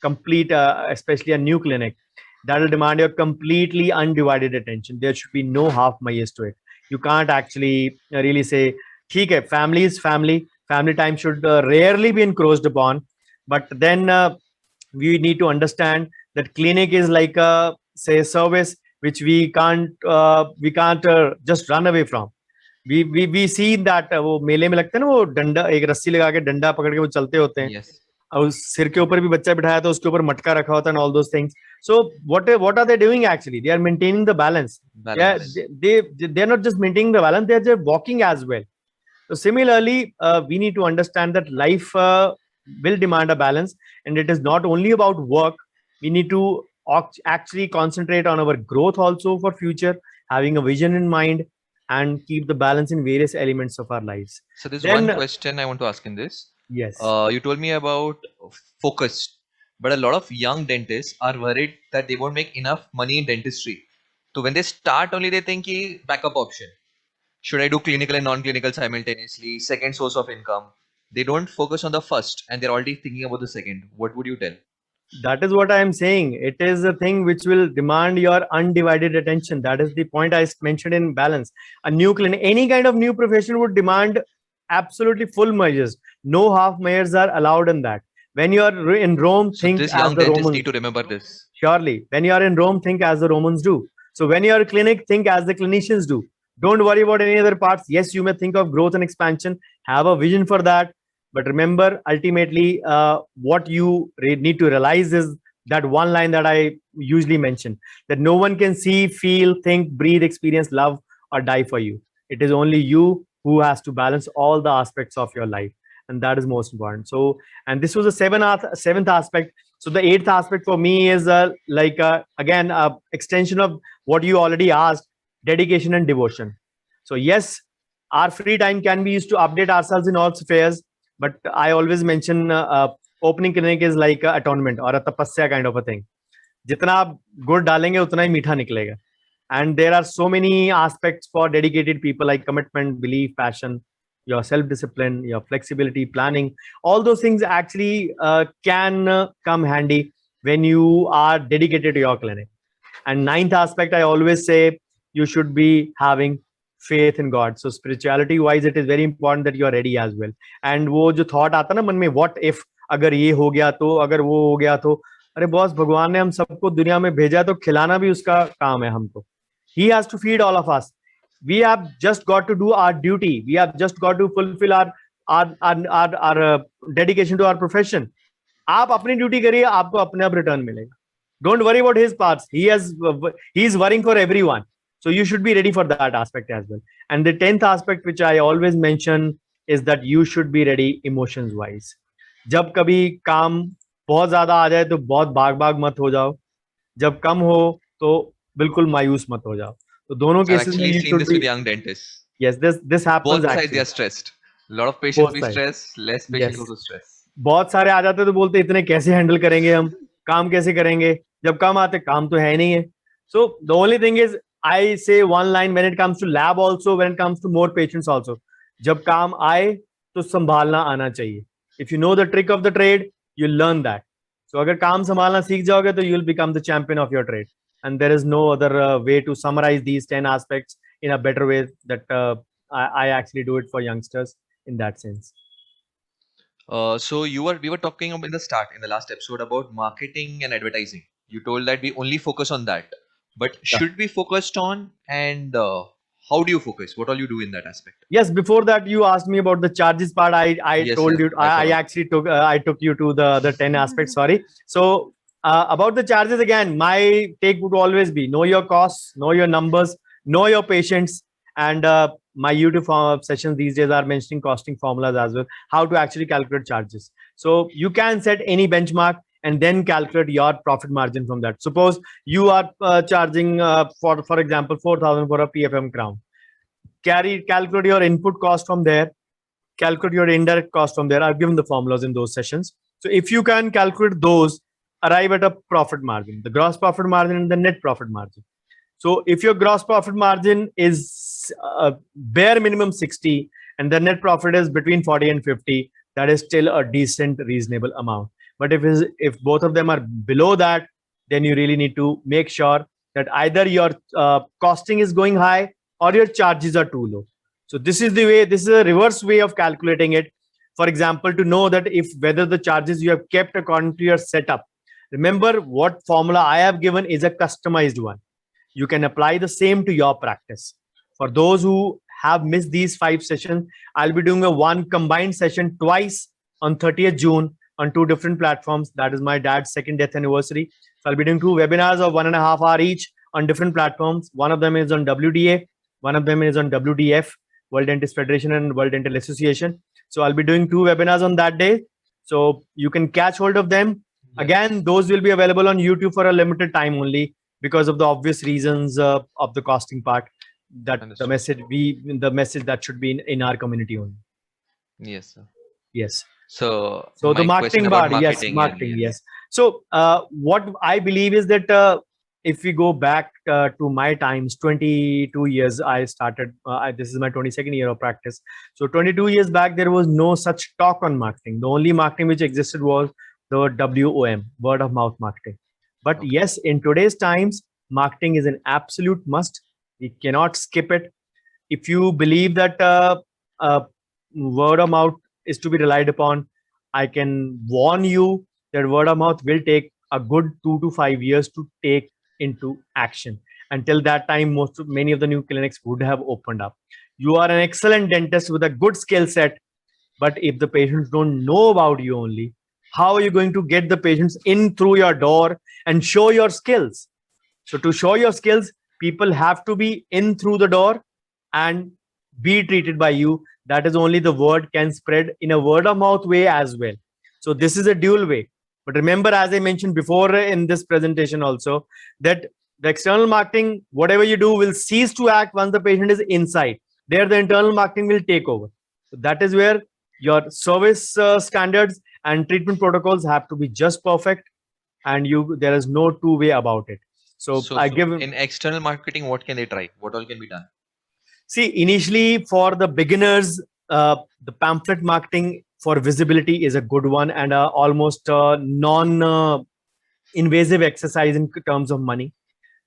complete, especially a new clinic, that will demand your completely undivided attention. There should be no half measures to it. You can't actually really say, "ठीक है, family is family. Family time should rarely be encroached upon." But then we need to understand that clinic is like a, say, service which we can't just run away from. We see that वो मेले में लगता है ना, वो डंडा एक रस्सी लगा के डंडा पकड़ के वो चलते होते हैं, Yes. और उस सिर के ऊपर भी बच्चा बिठाया तो उसके ऊपर मटका रखा होता है, and all those things. So what are they doing actually? They are maintaining the balance. Yeah, Balance. they're not just maintaining the balance, they're just walking as well. So similarly, we need to understand that life will demand a balance, and it is not only about work. We need to actually concentrate on our growth also for future, having a vision in mind, and keep the balance in various elements of our lives. So there's one Then, question I want to ask in this. yes, You told me about focused, but a lot of young dentists are worried that they won't make enough money in dentistry. So when they start only, they think ki backup option. Should I do clinical and non-clinical simultaneously? Second source of income. They don't focus on the first, and they're already thinking about the second. What would you tell? that is what I am saying. It is a thing which will demand your undivided attention. That is the point I mentioned in balance. A new clinic, any kind of new profession would demand absolutely full measures. No half measures are allowed in that. When you are in Rome, So think this as young the dentists Romans. need to remember this. Surely. When you are in Rome, think as the Romans do. So when you are a clinic, think as the clinicians do. Don't worry about any other parts. Yes, you may think of growth and expansion, have a vision for that. But remember, ultimately, what you need to realize is that one line that I usually mention, that no one can see, feel, think, breathe, experience, love, or die for you. It is only you who has to balance all the aspects of your life. And that is most important. So, and this was the seventh aspect. So the eighth aspect for me is again, extension of what you already asked: dedication and devotion. So yes, our free time can be used to update ourselves in all spheres, but I always mention opening clinic is like a atonement or a tapasya kind of a thing. जितना आप गुड़ डालेंगे उतना ही मीठा निकलेगा. And there are so many aspects for dedicated people, like commitment, belief, passion, your self-discipline, your flexibility, planning. All those things actually can come handy when you are dedicated to your clinic. And ninth aspect, I always say, you should be having faith in God. So spirituality wise, it is very important that you are ready as well. And वो जो thought आता ना मन में, what if अगर ये हो गया तो, अगर वो हो गया तो, अरे बॉस, भगवान ने हम सबको दुनिया में भेजा तो खिलाना भी उसका काम है हमको. He has to feed all of us. We have just got to do our duty. We have just got to fulfill our dedication to our profession. आप अपनी ड्यूटी करिए, आपको अपने आप रिटर्न मिलेगा. Don't worry about his parts. He is worrying for everyone. So you should be ready for that aspect as well. And the 10th aspect, which I always mention, is that you should be ready emotions wise. जब कभी काम बहुत ज्यादा आ जाए तो बहुत भाग भाग मत हो जाओ. जब कम हो तो बिल्कुल मायूस मत हो जाओ. तो दोनों I've केसेस में actually you seen should this be. with young dentists. Yes, this happens Both sides they actually. are stressed. A lot of patients Both be sides. stressed, less patients Yes. also stress. बहुत सारे आ जाते तो बोलते इतने कैसे handle करेंगे हम, काम कैसे करेंगे, जब काम आते काम तो है नहीं है. So the only thing is, I say one line when it comes to lab also, when it comes to more patients also. जब काम आए तो संभालना आना चाहिए. If you know the trick of the trade, you'll learn that. So अगर काम संभालना सीख जाओगे तो you'll become the champion of your trade. And there is no other way to summarize these 10 aspects in a better way that I actually do it for youngsters in that sense. So we were talking in the start in the last episode about marketing and advertising. You told that we only focus on that, but Yeah. should be focused on, and how do you focus? What all you do in that aspect? Yes, before that you asked me about the charges part. I Yes, told yes, you, I I forgot. actually took you to the 10 aspects. Sorry. So about the charges, again, my take would always be: know your costs, know your numbers, know your patients. And my YouTube sessions these days are mentioning costing formulas as well, how to actually calculate charges. So you can set any benchmark and then calculate your profit margin from that. Suppose you are charging for example 4,000 for a PFM crown. Calculate your input cost from there, calculate your indirect cost from there. I've given the formulas in those sessions. So if you can calculate those, arrive at a profit margin, the gross profit margin and the net profit margin. So if your gross profit margin is bare minimum 60 and the net profit is between 40 and 50, that is still a decent, reasonable amount. But if both of them are below that, then you really need to make sure that either your costing is going high or your charges are too low. So this is a reverse way of calculating it. For example, to know that if whether the charges you have kept according to your setup. Remember, what formula I have given is a customized one. You can apply the same to your practice. For those who have missed these 5 sessions, I'll be doing a one combined session twice on 30th June on 2 different platforms. That is my dad's second death anniversary. So I'll be doing 2 webinars of 1.5 hours each on different platforms. One of them is on WDA, one of them is on WDF, World Dentist Federation and World Dental Association. So I'll be doing 2 webinars on that day. So you can catch hold of them. Yes. Again, those will be available on YouTube for a limited time only because of the obvious reasons of the costing part. That Understood. the message that should be in our community only. Yes, sir. Yes. So So the my question marketing about part, yes, marketing, and marketing, yes. yes. So what I believe is that if we go back to my times, 22 years, I started. This is my 22nd year of practice. So 22 years back, there was no such talk on marketing. The only marketing which existed was the WOM, word of mouth marketing. But Okay. yes, in today's times, marketing is an absolute must. We cannot skip it. If you believe that word of mouth is to be relied upon, I can warn you that word of mouth will take a good 2 to 5 years to take into action. Until that time, many of the new clinics would have opened up. You are an excellent dentist with a good skill set, but if the patients don't know about you only, how are you going to get the patients in through your door and show your skills? So to show your skills, people have to be in through the door and be treated by you. That is only the word can spread in a word of mouth way as well. So this is a dual way. But remember, as I mentioned before in this presentation also, that the external marketing, whatever you do, will cease to act once the patient is inside. There, the internal marketing will take over. So that is where your service standards and treatment protocols have to be just perfect, and there is no two way about it. So I So give in external marketing, what can they try? What all can be done? See, initially for the beginners, the pamphlet marketing for visibility is a good one and almost non-invasive exercise in terms of money.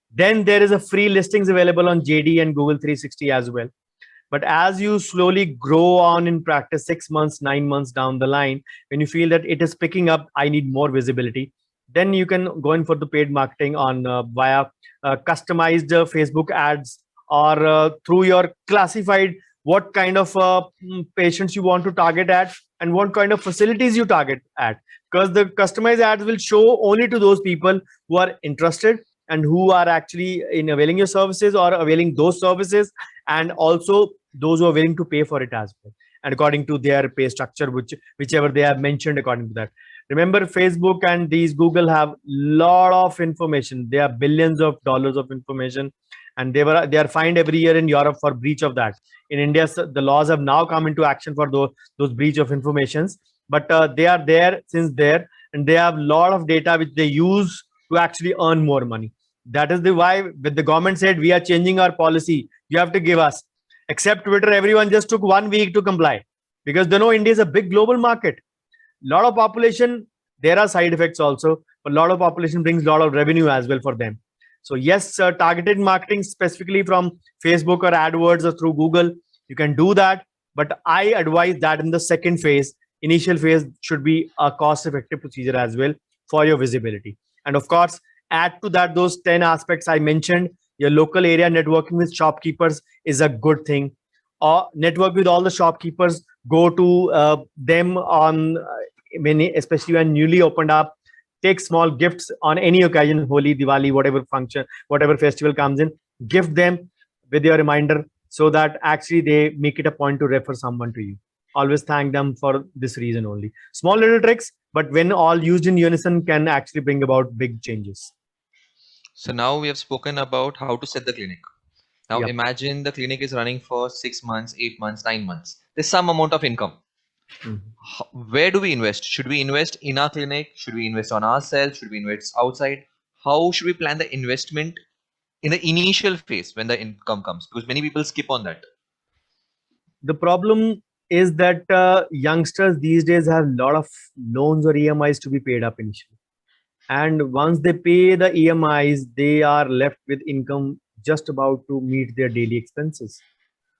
Then there is a free listings available on JD and Google 360 as well. But as you slowly grow on in practice, 6 months, 9 months down the line, when you feel that it is picking up, I need more visibility, then you can go in for the paid marketing on via customized Facebook ads or through your classified what kind of patients you want to target at and what kind of facilities you target at. Because the customized ads will show only to those people who are interested and who are actually in availing your services or availing those services, and also those who are willing to pay for it as well, and according to their pay structure, whichever they have mentioned according to that. Remember, Facebook and these Google have lot of information. They have billions of dollars of information, and they are fined every year in Europe for breach of that. In India, the laws have now come into action for those breach of informations, but they are there since there, and they have a lot of data which they use to actually earn more money. That is the why when the government said we are changing our policy, you have to give us. Except Twitter, everyone just took 1 week to comply because they know India is a big global market. Lot of population, there are side effects also, but a lot of population brings a lot of revenue as well for them. So yes, targeted marketing specifically from Facebook or AdWords or through Google, you can do that. But I advise that in the second phase, initial phase should be a cost-effective procedure as well for your visibility. And of course, add to that those 10 aspects I mentioned. Your local area networking with shopkeepers is a good thing. Or network with all the shopkeepers. Go to them on especially when newly opened up. Take small gifts on any occasion, Holi, Diwali, whatever function, whatever festival comes in. Gift them with your reminder so that actually they make it a point to refer someone to you. Always thank them for this reason only. Small little tricks, but when all used in unison, can actually bring about big changes. So now we have spoken about how to set the clinic. Now Yep. imagine the clinic is running for 6 months, 8 months, 9 months. There's some amount of income. Mhm. Where do we invest? Should we invest in our clinic? Should we invest on ourselves? Should we invest outside? How should we plan the investment in the initial phase when the income comes? Because many people skip on that. The problem is that youngsters these days have a lot of loans or EMIs to be paid up initially. And once they pay the EMIs, they are left with income just about to meet their daily expenses.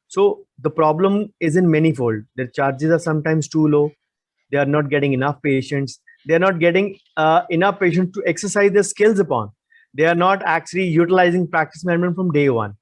So the problem is in manifold. Their charges are sometimes too low. They are not getting enough patients. They are not getting enough patients to exercise their skills upon. They are not actually utilizing practice management from day one.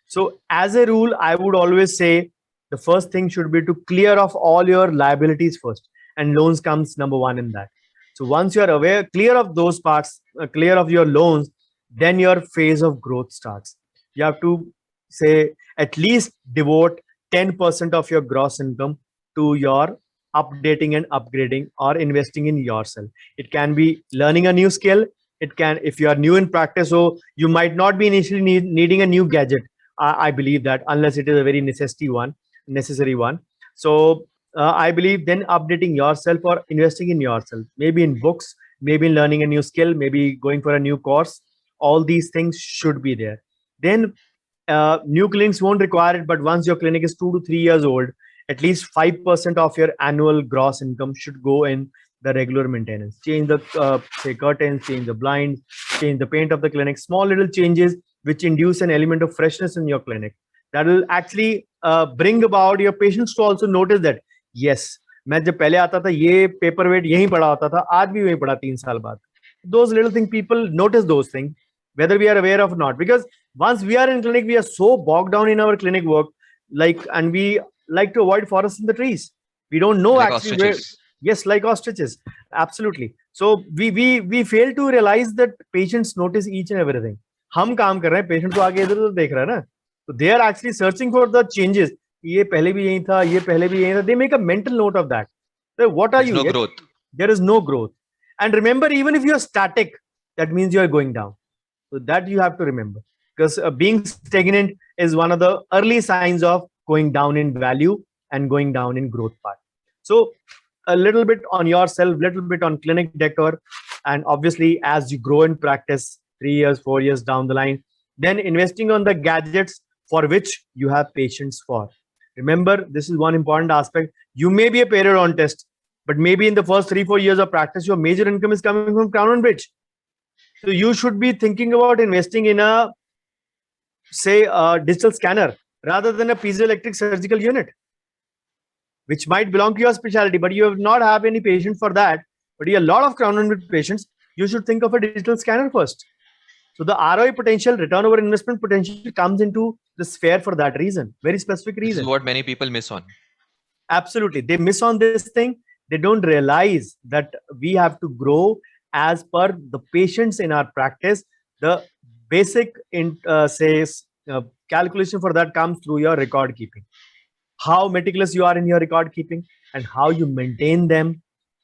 So, as a rule, I would always say the first thing should be to clear off all your liabilities first, and loans comes number one in that. So, once you are aware, clear of those parts, clear of your loans, then your phase of growth starts. You have to say at least devote 10% of your gross income to your updating and upgrading or investing in yourself. It can be learning a new skill. It can, if you are new in practice, so you might not be initially needing a new gadget. I believe that unless it is a very necessary one. So I believe then updating yourself or investing in yourself, maybe in books, maybe in learning a new skill, maybe going for a new course. All these things should be there. Then new clinics won't require it, but once your clinic is 2 to 3 years old, at least 5% of your annual gross income should go in the regular maintenance. Change the say curtains, change the blinds, change the paint of the clinic. Small little changes which induce an element of freshness in your clinic. That will actually bring about your patients to also notice that yes, मैं जब पहले आता था ये paper wait यहीं पड़ा होता था, आज भी वहीं पड़ा 3 साल बाद. Those little things, people notice those things, whether we are aware of or not. Because once we are in clinic, we are so bogged down in our clinic work, like, and we like to avoid forests in the trees. We don't know Like actually where. ostriches. Yes, like ostriches, absolutely. So we fail to realize that patients notice each and everything. हम काम कर रहे हैं, patient तो आगे इधर उधर देख रहा है ना, तो they are actually searching for the changes. ये पहले भी यही था, ये पहले भी यही था. They make a mental note of that. What are There's you no yet? growth. There is no growth. And remember, even if you're static, that means you are going down. So that you have to remember, because being stagnant is one of the early signs of going down in value and going down in growth part. So a little bit on yourself, little bit on clinic decor, and obviously as you grow in practice, 3 years, 4 years down the line, then investing on the gadgets for which you have patience for. Remember, this is one important aspect. You may be a periodontist, but maybe in the first 3-4 years of practice, your major income is coming from crown and bridge. So you should be thinking about investing in a, say, a digital scanner rather than a piezoelectric surgical unit, which might belong to your specialty, but you have not have any patient for that. But you have a lot of crown and bridge patients. You should think of a digital scanner first. So the ROI potential, return over investment potential, comes into the sphere for that reason, very specific This is reason. what many people miss on. Absolutely, they miss on this thing. They don't realize that we have to grow as per the patients in our practice. The basic says calculation for that comes through your record keeping. How meticulous you are in your record keeping and how you maintain them,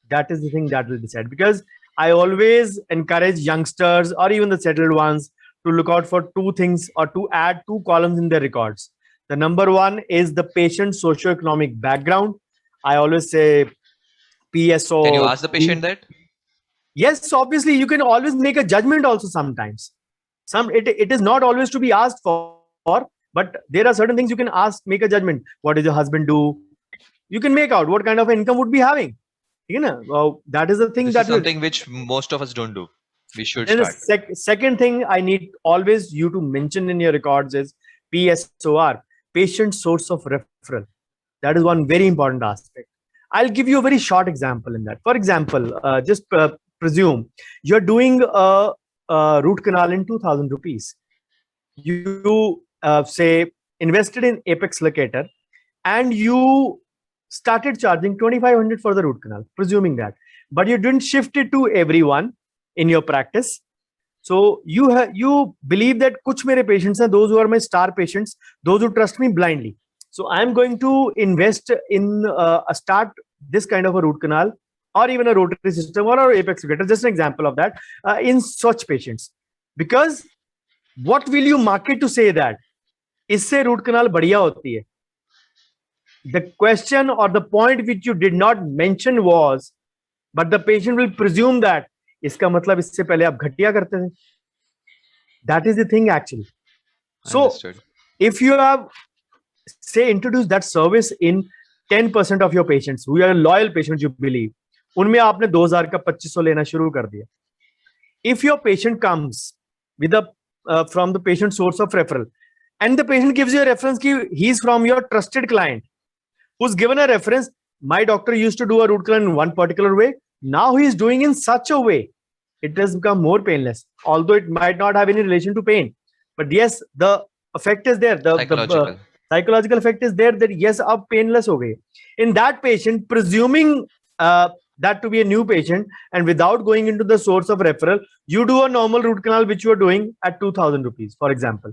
that is the thing that will decide. Because I always encourage youngsters or even the settled ones to look out for two things or to add two columns in their records. The number one is the patient's socioeconomic background. I always say Can you PSO. ask the patient that? Yes, obviously you can always make a judgment also sometimes. It is not always to be asked for, but there are certain things you can ask, make a judgment. What does your husband do? You can make out what kind of income would be having. You know, well, that is the thing This is that will. something which most of us don't do. We should Then the start. second thing I need always you to mention in your records is PSOR, patient source of referral. That is one very important aspect. I'll give you a very short example in that. For example, just presume you're doing a root canal in 2,000 rupees. You say invested in Apex locator and you started charging 2,500 for the root canal, presuming that, but you didn't shift it to everyone in your practice. So you believe that kuch mere patients are those who are my star patients, those who trust me blindly. So I'm going to invest in a start this kind of a root canal or even a rotary system or an Apex locator, just an example of that, in such patients. Because what will you market to say that इससे root canal बढ़िया होती है? The question or the point which you did not mention was, but the patient will presume that इसका मतलब इससे पहले आप घटिया करते थे. That is the thing actually. So Understood. if you have say introduced that service in 10% of your patients who are loyal patients, you believe, उनमें आपने 2000 का 2500 लेना शुरू कर दिया. If your patient comes with a from the patient source of referral, and the patient gives you a reference, he's from your trusted client who's given a reference. My doctor used to do a root canal in one particular way. Now he is doing in such a way, it has become more painless. Although it might not have any relation to pain, but yes, the effect is there. The Psychological. psychological effect is there that yes, ab painless ho gaye. In that patient, presuming that to be a new patient, and without going into the source of referral, you do a normal root canal which you are doing at 2000 rupees, for example.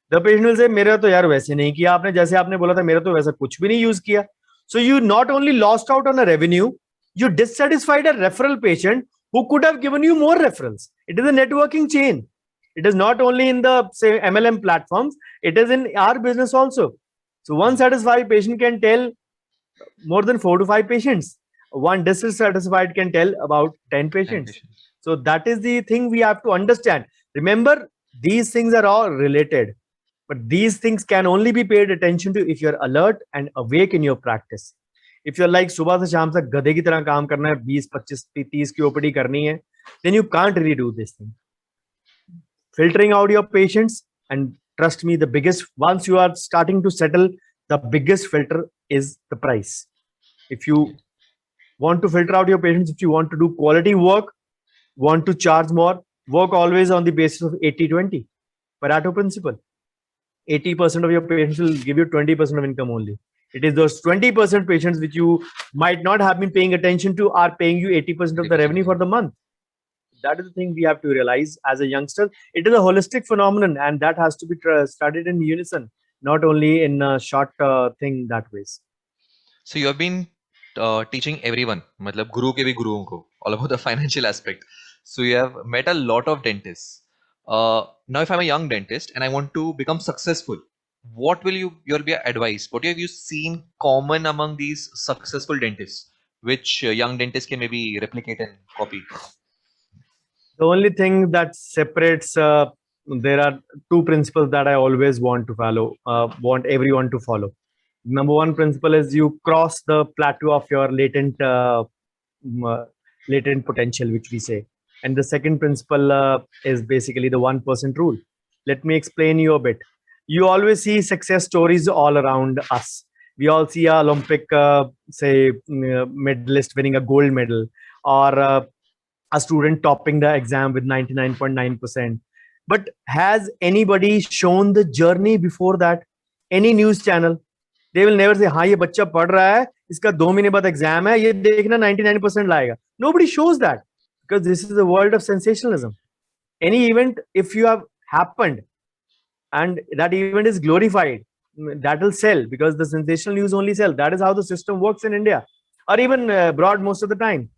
The patient will say, मेरा तो यार वैसे नहीं किया आपने, जैसे आपने बोला था, मेरा तो वैसा कुछ भी नहीं यूज किया. So you not only lost out on a revenue, you dissatisfied a referral patient who could have given you more referrals. It is a networking chain. It is not only in the say MLM platforms, it is in our business also. So one satisfied patient can tell more than 4 to 5 patients. One dissatisfied can tell about 10 patients. So that is the thing we have to understand. Remember, these things are all related, but these things can only be paid attention to if you're alert and awake in your practice. If you're like सुबह से शाम तक गधे की तरह काम करना है, 20 25 30 की ओपीडी करनी है, then you can't really do this thing. Filtering out your patients, and trust me, the biggest, once you are starting to settle, the biggest filter is the price. If you want to filter out your patients, if you want to do quality work, want to charge more, work always on the basis of 80-20 Pareto principle. 80% of your patients will give you 20% of income only. It is those 20% patients which you might not have been paying attention to are paying you 80% of the revenue for the month. That is the thing we have to realize as a youngster. It is a holistic phenomenon, and that has to be studied in unison, not only in a short thing that ways. So you have been teaching everyone, matlab guru ke bhi guruon ko, all about the financial aspect. So you have met a lot of dentists. Now, if I'm a young dentist and I want to become successful, what will your be advice? What have you seen common among these successful dentists, which young dentists can maybe replicate and copy? The only thing that separates, there are two principles that I always want to follow, want everyone to follow. Number one principle is you cross the plateau of your latent latent potential, which we say. And the second principle is basically the 1% rule. Let me explain you a bit. You always see success stories all around us. We all see a Olympic, say, medalist winning a gold medal, or a student topping the exam with 99.9%. But has anybody shown the journey before that? Any news channel? They will never say, हाँ ये बच्चा पढ़ रहा है, इसका 2 महीने बाद exam है, ये देखना 99% लाएगा. Nobody shows that, because this is a world of sensationalism. Any event, if you have happened and that event is glorified, that will sell, because the sensational news only sell. That is how the system works in India, or even abroad most of the time.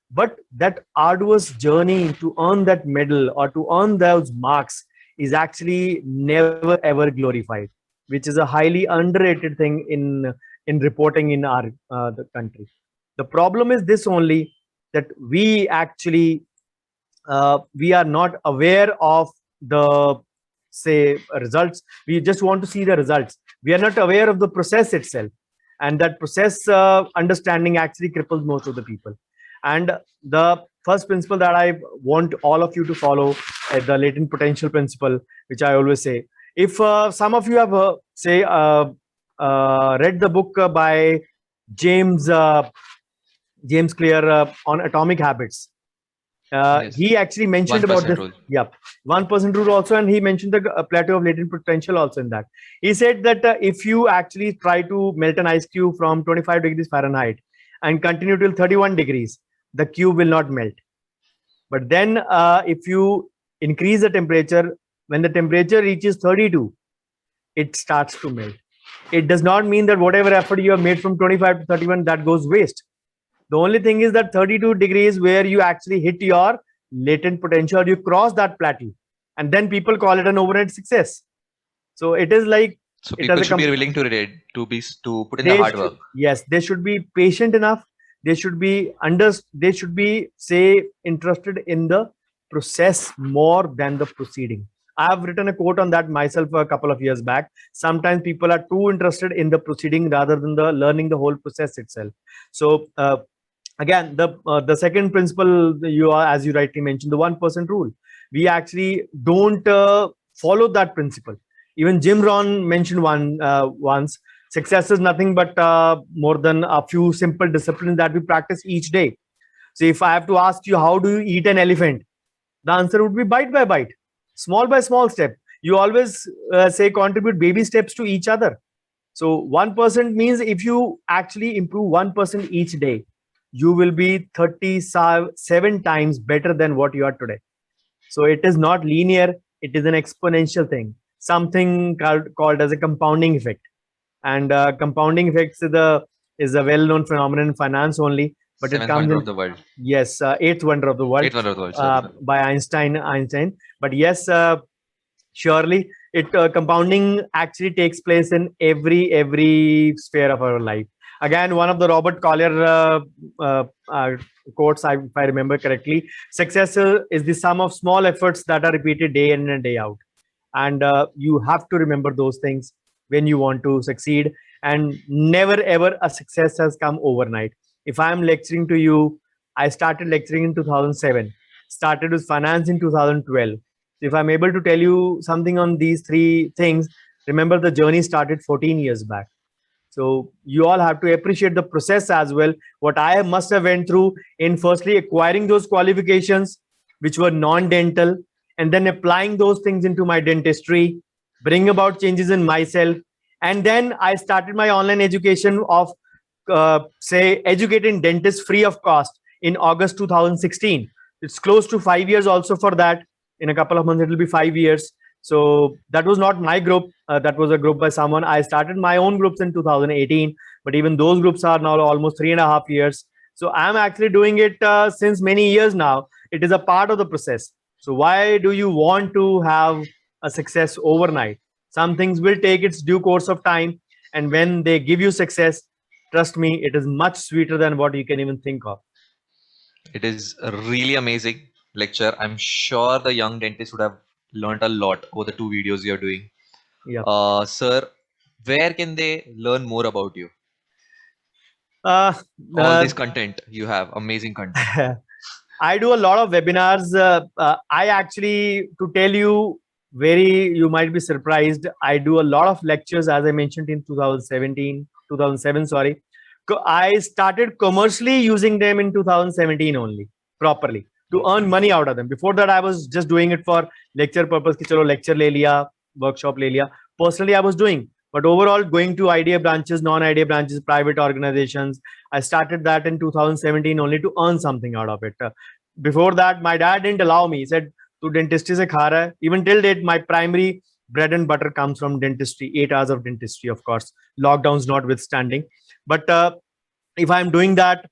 But that arduous journey to earn that medal or to earn those marks is actually never ever glorified, which is a highly underrated thing in reporting in our the country. The problem is this only, that we actually we are not aware of the, say, results. We just want to see the results. We are not aware of the process itself, and that process understanding actually cripples most of the people. And the first principle that I want all of you to follow is the latent potential principle, which I always say. If some of you have, say, read the book by James Clear on atomic habits, Yes. he actually mentioned about 1% this. rule. Yeah, 1% rule also, and he mentioned the plateau of latent potential also in that. He said that if you actually try to melt an ice cube from 25 degrees Fahrenheit and continue till 31 degrees, the cube will not melt. But then if you increase the temperature, when the temperature reaches 32, it starts to melt. It does not mean that whatever effort you have made from 25 to 31, that goes waste. The only thing is that 32 degrees where you actually hit your latent potential, you cross that plateau, and then people call it an overnight success. So it is like, so people should be willing to read, to put in the hard work. Yes, they should be patient enough. They should be they should be, say, interested in the process more than the proceeding. I have written a quote on that myself a couple of years back. Sometimes people are too interested in the proceeding rather than the learning the whole process itself. So again, the second principle, you are, as you rightly mentioned, the 1% rule. We actually don't follow that principle. Even Jim Rohn mentioned once, success is nothing but more than a few simple disciplines that we practice each day. So if I have to ask you, how do you eat an elephant? The answer would be bite by bite, small by small step. You always say contribute baby steps to each other. So 1% means if you actually improve 1% each day, you will be 37 times better than what you are today. So it is not linear, it is an exponential thing, something called as a compounding effect. And compounding effects is a well-known phenomenon in finance only, but it Seventh comes wonder in, of the world. yes, eighth wonder of the world, Eighth wonder of the world. Sorry. by Einstein. But yes, surely it compounding actually takes place in every sphere of our life. Again, one of the Robert Collier uh, uh, quotes, if I remember correctly, success is the sum of small efforts that are repeated day in and day out. And you have to remember those things when you want to succeed. And never ever a success has come overnight. If I am lecturing to you, I started lecturing in 2007, started with finance in 2012. If I'm able to tell you something on these three things, remember the journey started 14 years back. So you all have to appreciate the process as well. What I must have went through in firstly acquiring those qualifications, which were non-dental, and then applying those things into my dentistry, bring about changes in myself. And then I started my online education of, say, educating dentists free of cost in August 2016. It's close to 5 years also for that. In a couple of months, it will be 5 years. So that was not my group. That was a group by someone. I started my own groups in 2018, but even those groups are now almost 3.5 years. So I'm actually doing it since many years now. It is a part of the process. So why do you want to have a success overnight? Some things will take its due course of time. And when they give you success, trust me, it is much sweeter than what you can even think of. It is a really amazing lecture. I'm sure the young dentist would have learned a lot over the two videos you're doing. Yeah. Sir, where can they learn more about you? Uh, All uh, this content you have, amazing content. I do a lot of webinars. I actually, to tell you, you might be surprised. I do a lot of lectures, as I mentioned in 2017, 2007, sorry. I started commercially using them in 2017 only, properly, to earn money out of them. Before that, I was just doing it for lecture purpose. Ki chalo lecture le liya, workshop le liya. Personally, I was doing. But overall, going to idea branches, non-idea branches, private organizations, I started that in 2017 only to earn something out of it. Before that, my dad didn't allow me. He said, "Tu dentistry se kha raha hai." Even till date, my primary bread and butter comes from dentistry. 8 hours of dentistry, of course, lockdowns notwithstanding. But if I'm doing that,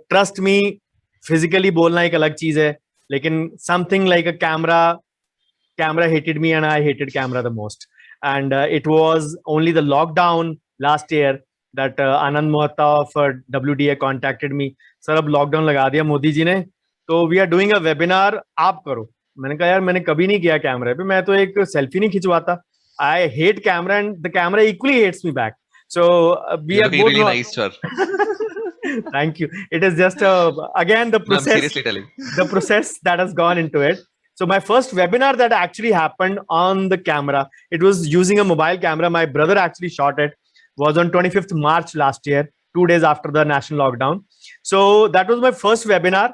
trust me, physically बोलना एक अलग चीज है. लेकिन something like a camera hated me and I hated camera the most. And it was only the lockdown last year that Anand Mohta of WDA contacted me. Sir, अब lockdown लगा दिया मोदी जी ने, तो we are doing a webinar, आप करो. मैंने कहा यार मैंने कभी नहीं किया कैमरे पे, मैं तो एक सेल्फी नहीं खिंचवाता. I hate camera and the camera equally hates me back. So we You're are looking both really not. nice, sir. Thank you. It is just again No, I'm seriously telling. the process that has gone into it. So my first webinar that actually happened on the camera, it was using a mobile camera. My brother actually shot it. Was on 25th March last year, 2 days after the national lockdown. So that was my first webinar,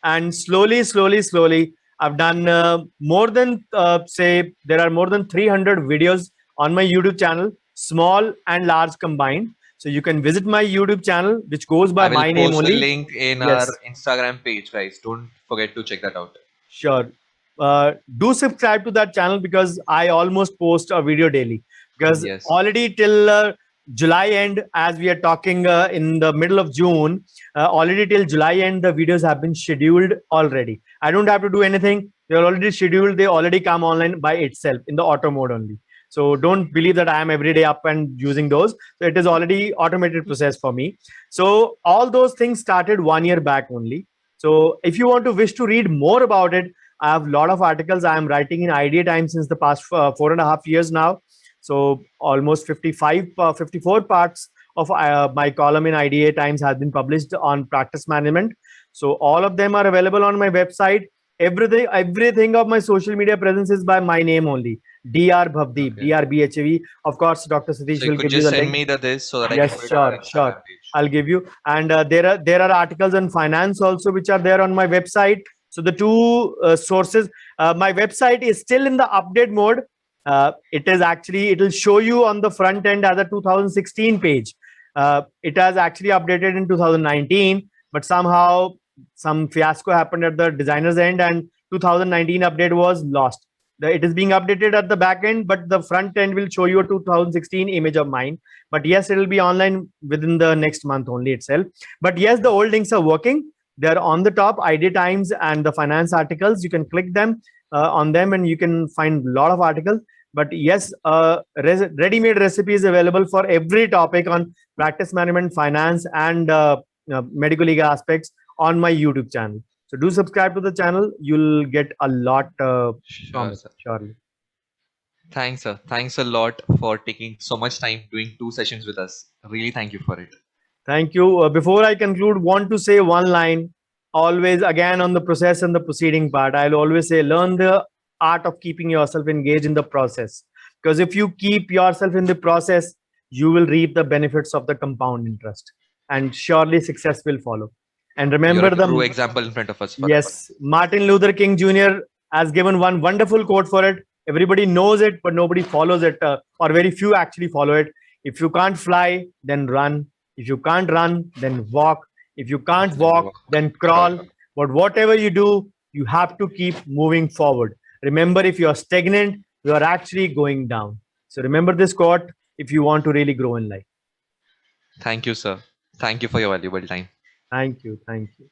and slowly, I've done more than say there are more than 300 videos on my YouTube channel, small and large combined. So you can visit my YouTube channel, which goes by I will my name post the only. link in our Yes, Instagram page, guys. Don't forget to check that out. sure. Do subscribe to that channel because I almost post a video daily. Because Yes. already till July end, as we are talking in the middle of June, already till July end, the videos have been scheduled already. I don't have to do anything. They're already scheduled. They already come online by itself in the auto mode only. So don't believe that I am every day up and using those. So it is already automated process for me. So all those things started 1 year back only. So if you want to wish to read more about it, I have a lot of articles. I am writing in Idea Times since the past 4.5 years now. So almost 54 parts of my column in IDA Times has been published on practice management. So all of them are available on my website. Everything of my social media presence is by my name only. Dr. Bhavdeep, Okay. DRBHAV. Of course, Dr. So Satish you will could give you just the send link. me this so that I can Yes, put it on our sure, sure. Instagram page. I'll give you. And there are articles on finance also which are there on my website. So the two sources. My website is still in the update mode. It will show you on the front end as a 2016 page. It has actually updated in 2019, but somehow some fiasco happened at the designer's end, and 2019 update was lost. It is being updated at the back end, but the front end will show you a 2016 image of mine. But yes, it will be online within the next month only itself. But yes, the old links are working. They're on the top. Idea Times and the finance articles, you can click them on them and you can find a lot of articles. But yes, ready-made recipes available for every topic on practice management, finance, and medical legal aspects on my YouTube channel. So do subscribe to the channel. You'll get a lot from Sure, it, sir. surely. Thanks, sir. Thanks a lot for taking so much time doing 2 sessions with us. Really thank you for it. Thank you. Before I conclude, want to say one line. Always, again, on the process and the proceeding part, I'll always say, learn the art of keeping yourself engaged in the process. Because if you keep yourself in the process, you will reap the benefits of the compound interest, and surely success will follow. And You're remember a true the example in front of us for that. yes, Martin Luther King Jr. has given one wonderful quote for it. Everybody knows it, but nobody follows it, or very few actually follow it. If you can't fly, then run. If you can't run, then walk. If you can't walk, then crawl. But whatever you do, you have to keep moving forward. Remember, if you are stagnant, you are actually going down. So remember this quote if you want to really grow in life. Thank you, sir. Thank you for your valuable time. Thank you. Thank you.